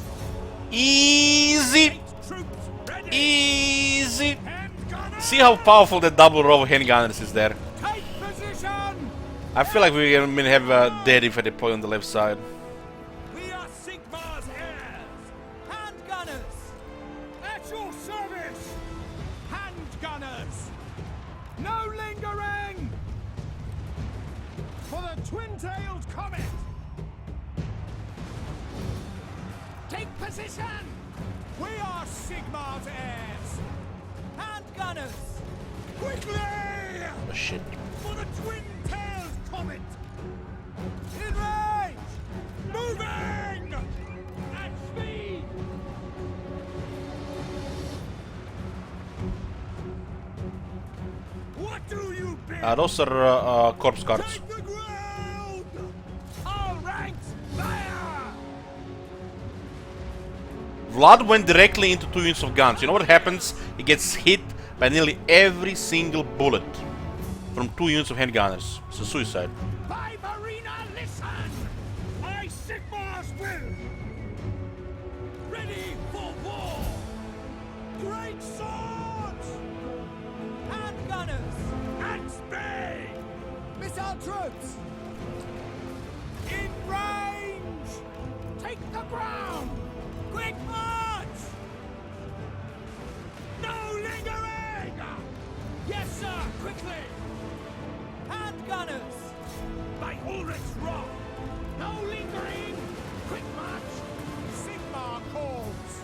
Easy! Troops ready! Easy! Handgunners! See how powerful that double row of handgunners is there. Take position! I feel like we may have dead if I deploy on the left side. We are Sigmar's heirs! Handgunners! At your service! Handgunners! No lingering! For the twin-tailed comet! Take position! We are Sigmar's heirs! Handgunners! Quickly! Oh, shit. For the twin-tailed comet! In range! Moving! At speed! What do you bid? Those are corpse cards. Take the ground! All ranks, fire! Vlad went directly into 2 units of guns. You know what happens? He gets hit by nearly every single bullet from 2 units of handgunners. It's a suicide. By Marina, listen! I Sigmar's will! Ready for war! Great swords! Handgunners! At speed! Missile troops! In range! Take the ground! Quick march! No lingering! Yes, sir! Quickly! Handgunners! By Ulrich's Rock! No lingering! Quick march! Sigmar calls!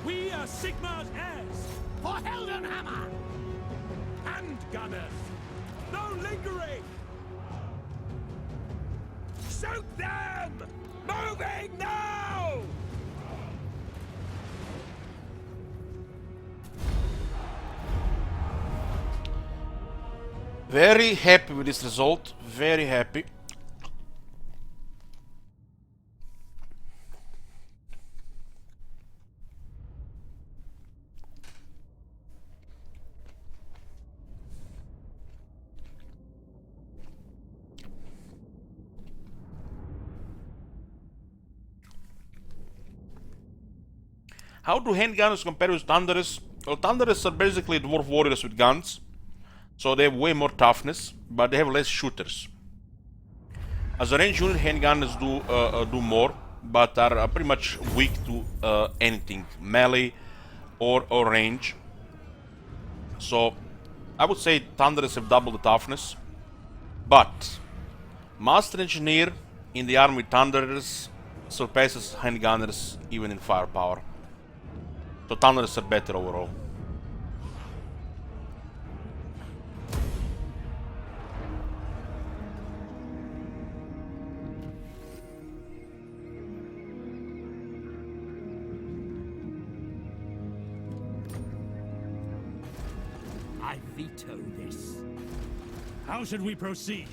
We are Sigmar's heirs! For Heldenhammer! Handgunners! No lingering! Shoot them! Moving now! Very happy with this result. Very happy. How do handgunners compare with Thunderers? Well, Thunderers are basically dwarf warriors with guns, so they have way more toughness, but they have less shooters. As a range unit, handgunners do more, but are pretty much weak to anything, melee or range. So I would say Thunderers have double the toughness, but Master Engineer in the army with Thunderers surpasses handgunners even in firepower. So Thunderers are better overall. I veto this. How should we proceed?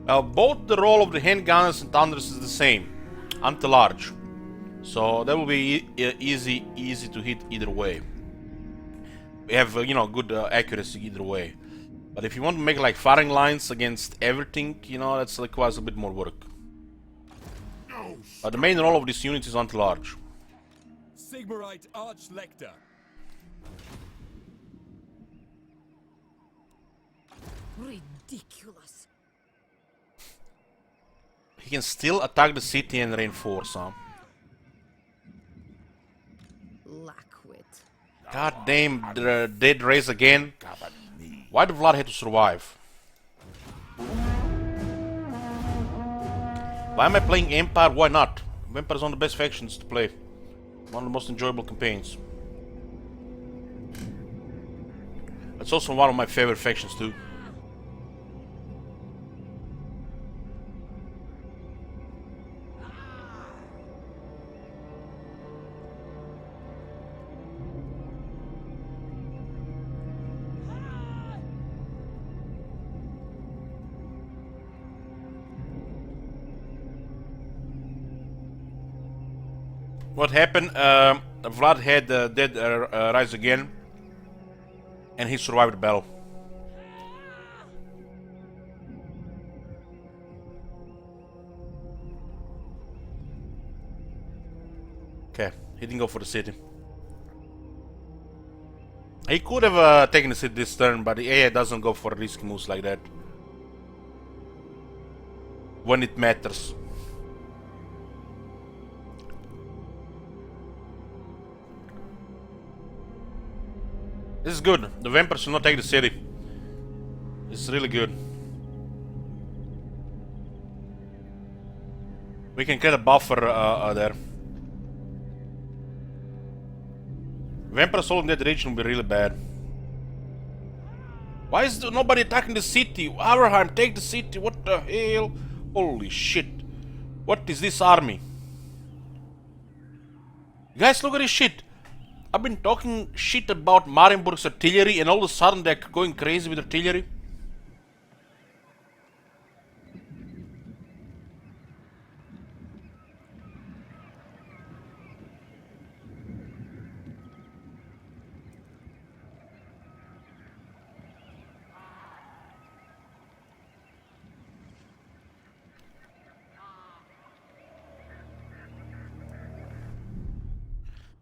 Well, both the role of the handgunners and Thunderers is the same, anti-large. So that will be easy to hit either way. We have you know, good accuracy either way. But if you want to make like firing lines against everything, you know, that's requires a bit more work. But the main role of this unit is anti-large. Sigmarite Arch-Lector. Ridiculous. He can still attack the city and reinforce, huh? Lackwit. God damn, the dead race again. Why did Vlad have to survive? Why am I playing Empire? Why not? Empire is one of the best factions to play. One of the most enjoyable campaigns. It's also one of my favorite factions too. What happened? Vlad had dead rise again, and he survived the battle. Okay, he didn't go for the city. He could have taken the city this turn, but the AI doesn't go for risky moves like that when it matters. This is good. The vampires should not take the city. This is really good. We can get a buffer there. Vampires all in that region will be really bad. Why is nobody attacking the city? Abraham, take the city. What the hell? Holy shit. What is this army? Guys, look at this shit. I've been talking shit about Marienburg's artillery and all of a sudden they're going crazy with artillery.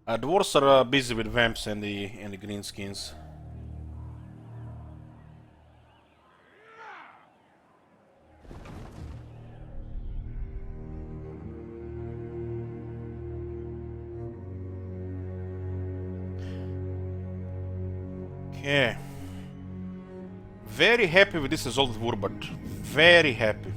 Dwarves are busy with vamps and the greenskins. Okay. Very happy with this result, Wurbert. Very happy.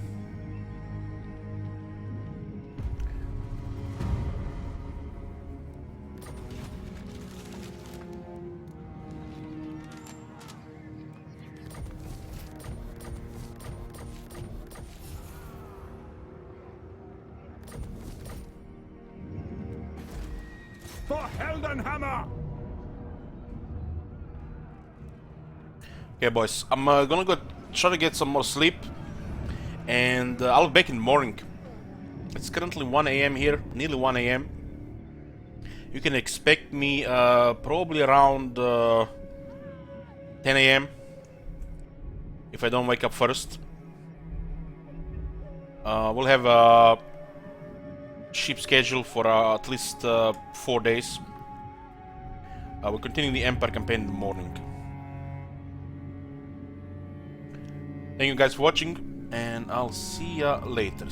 For Heldenhammer! Okay, boys, I'm gonna go try to get some more sleep, and I'll be back in the morning. It's currently 1 AM here, nearly 1 AM. You can expect me probably around 10 AM if I don't wake up first. We'll have a ship schedule for at least 4 days. We're continuing the Empire campaign in the morning. Thank you guys for watching, and I'll see ya later.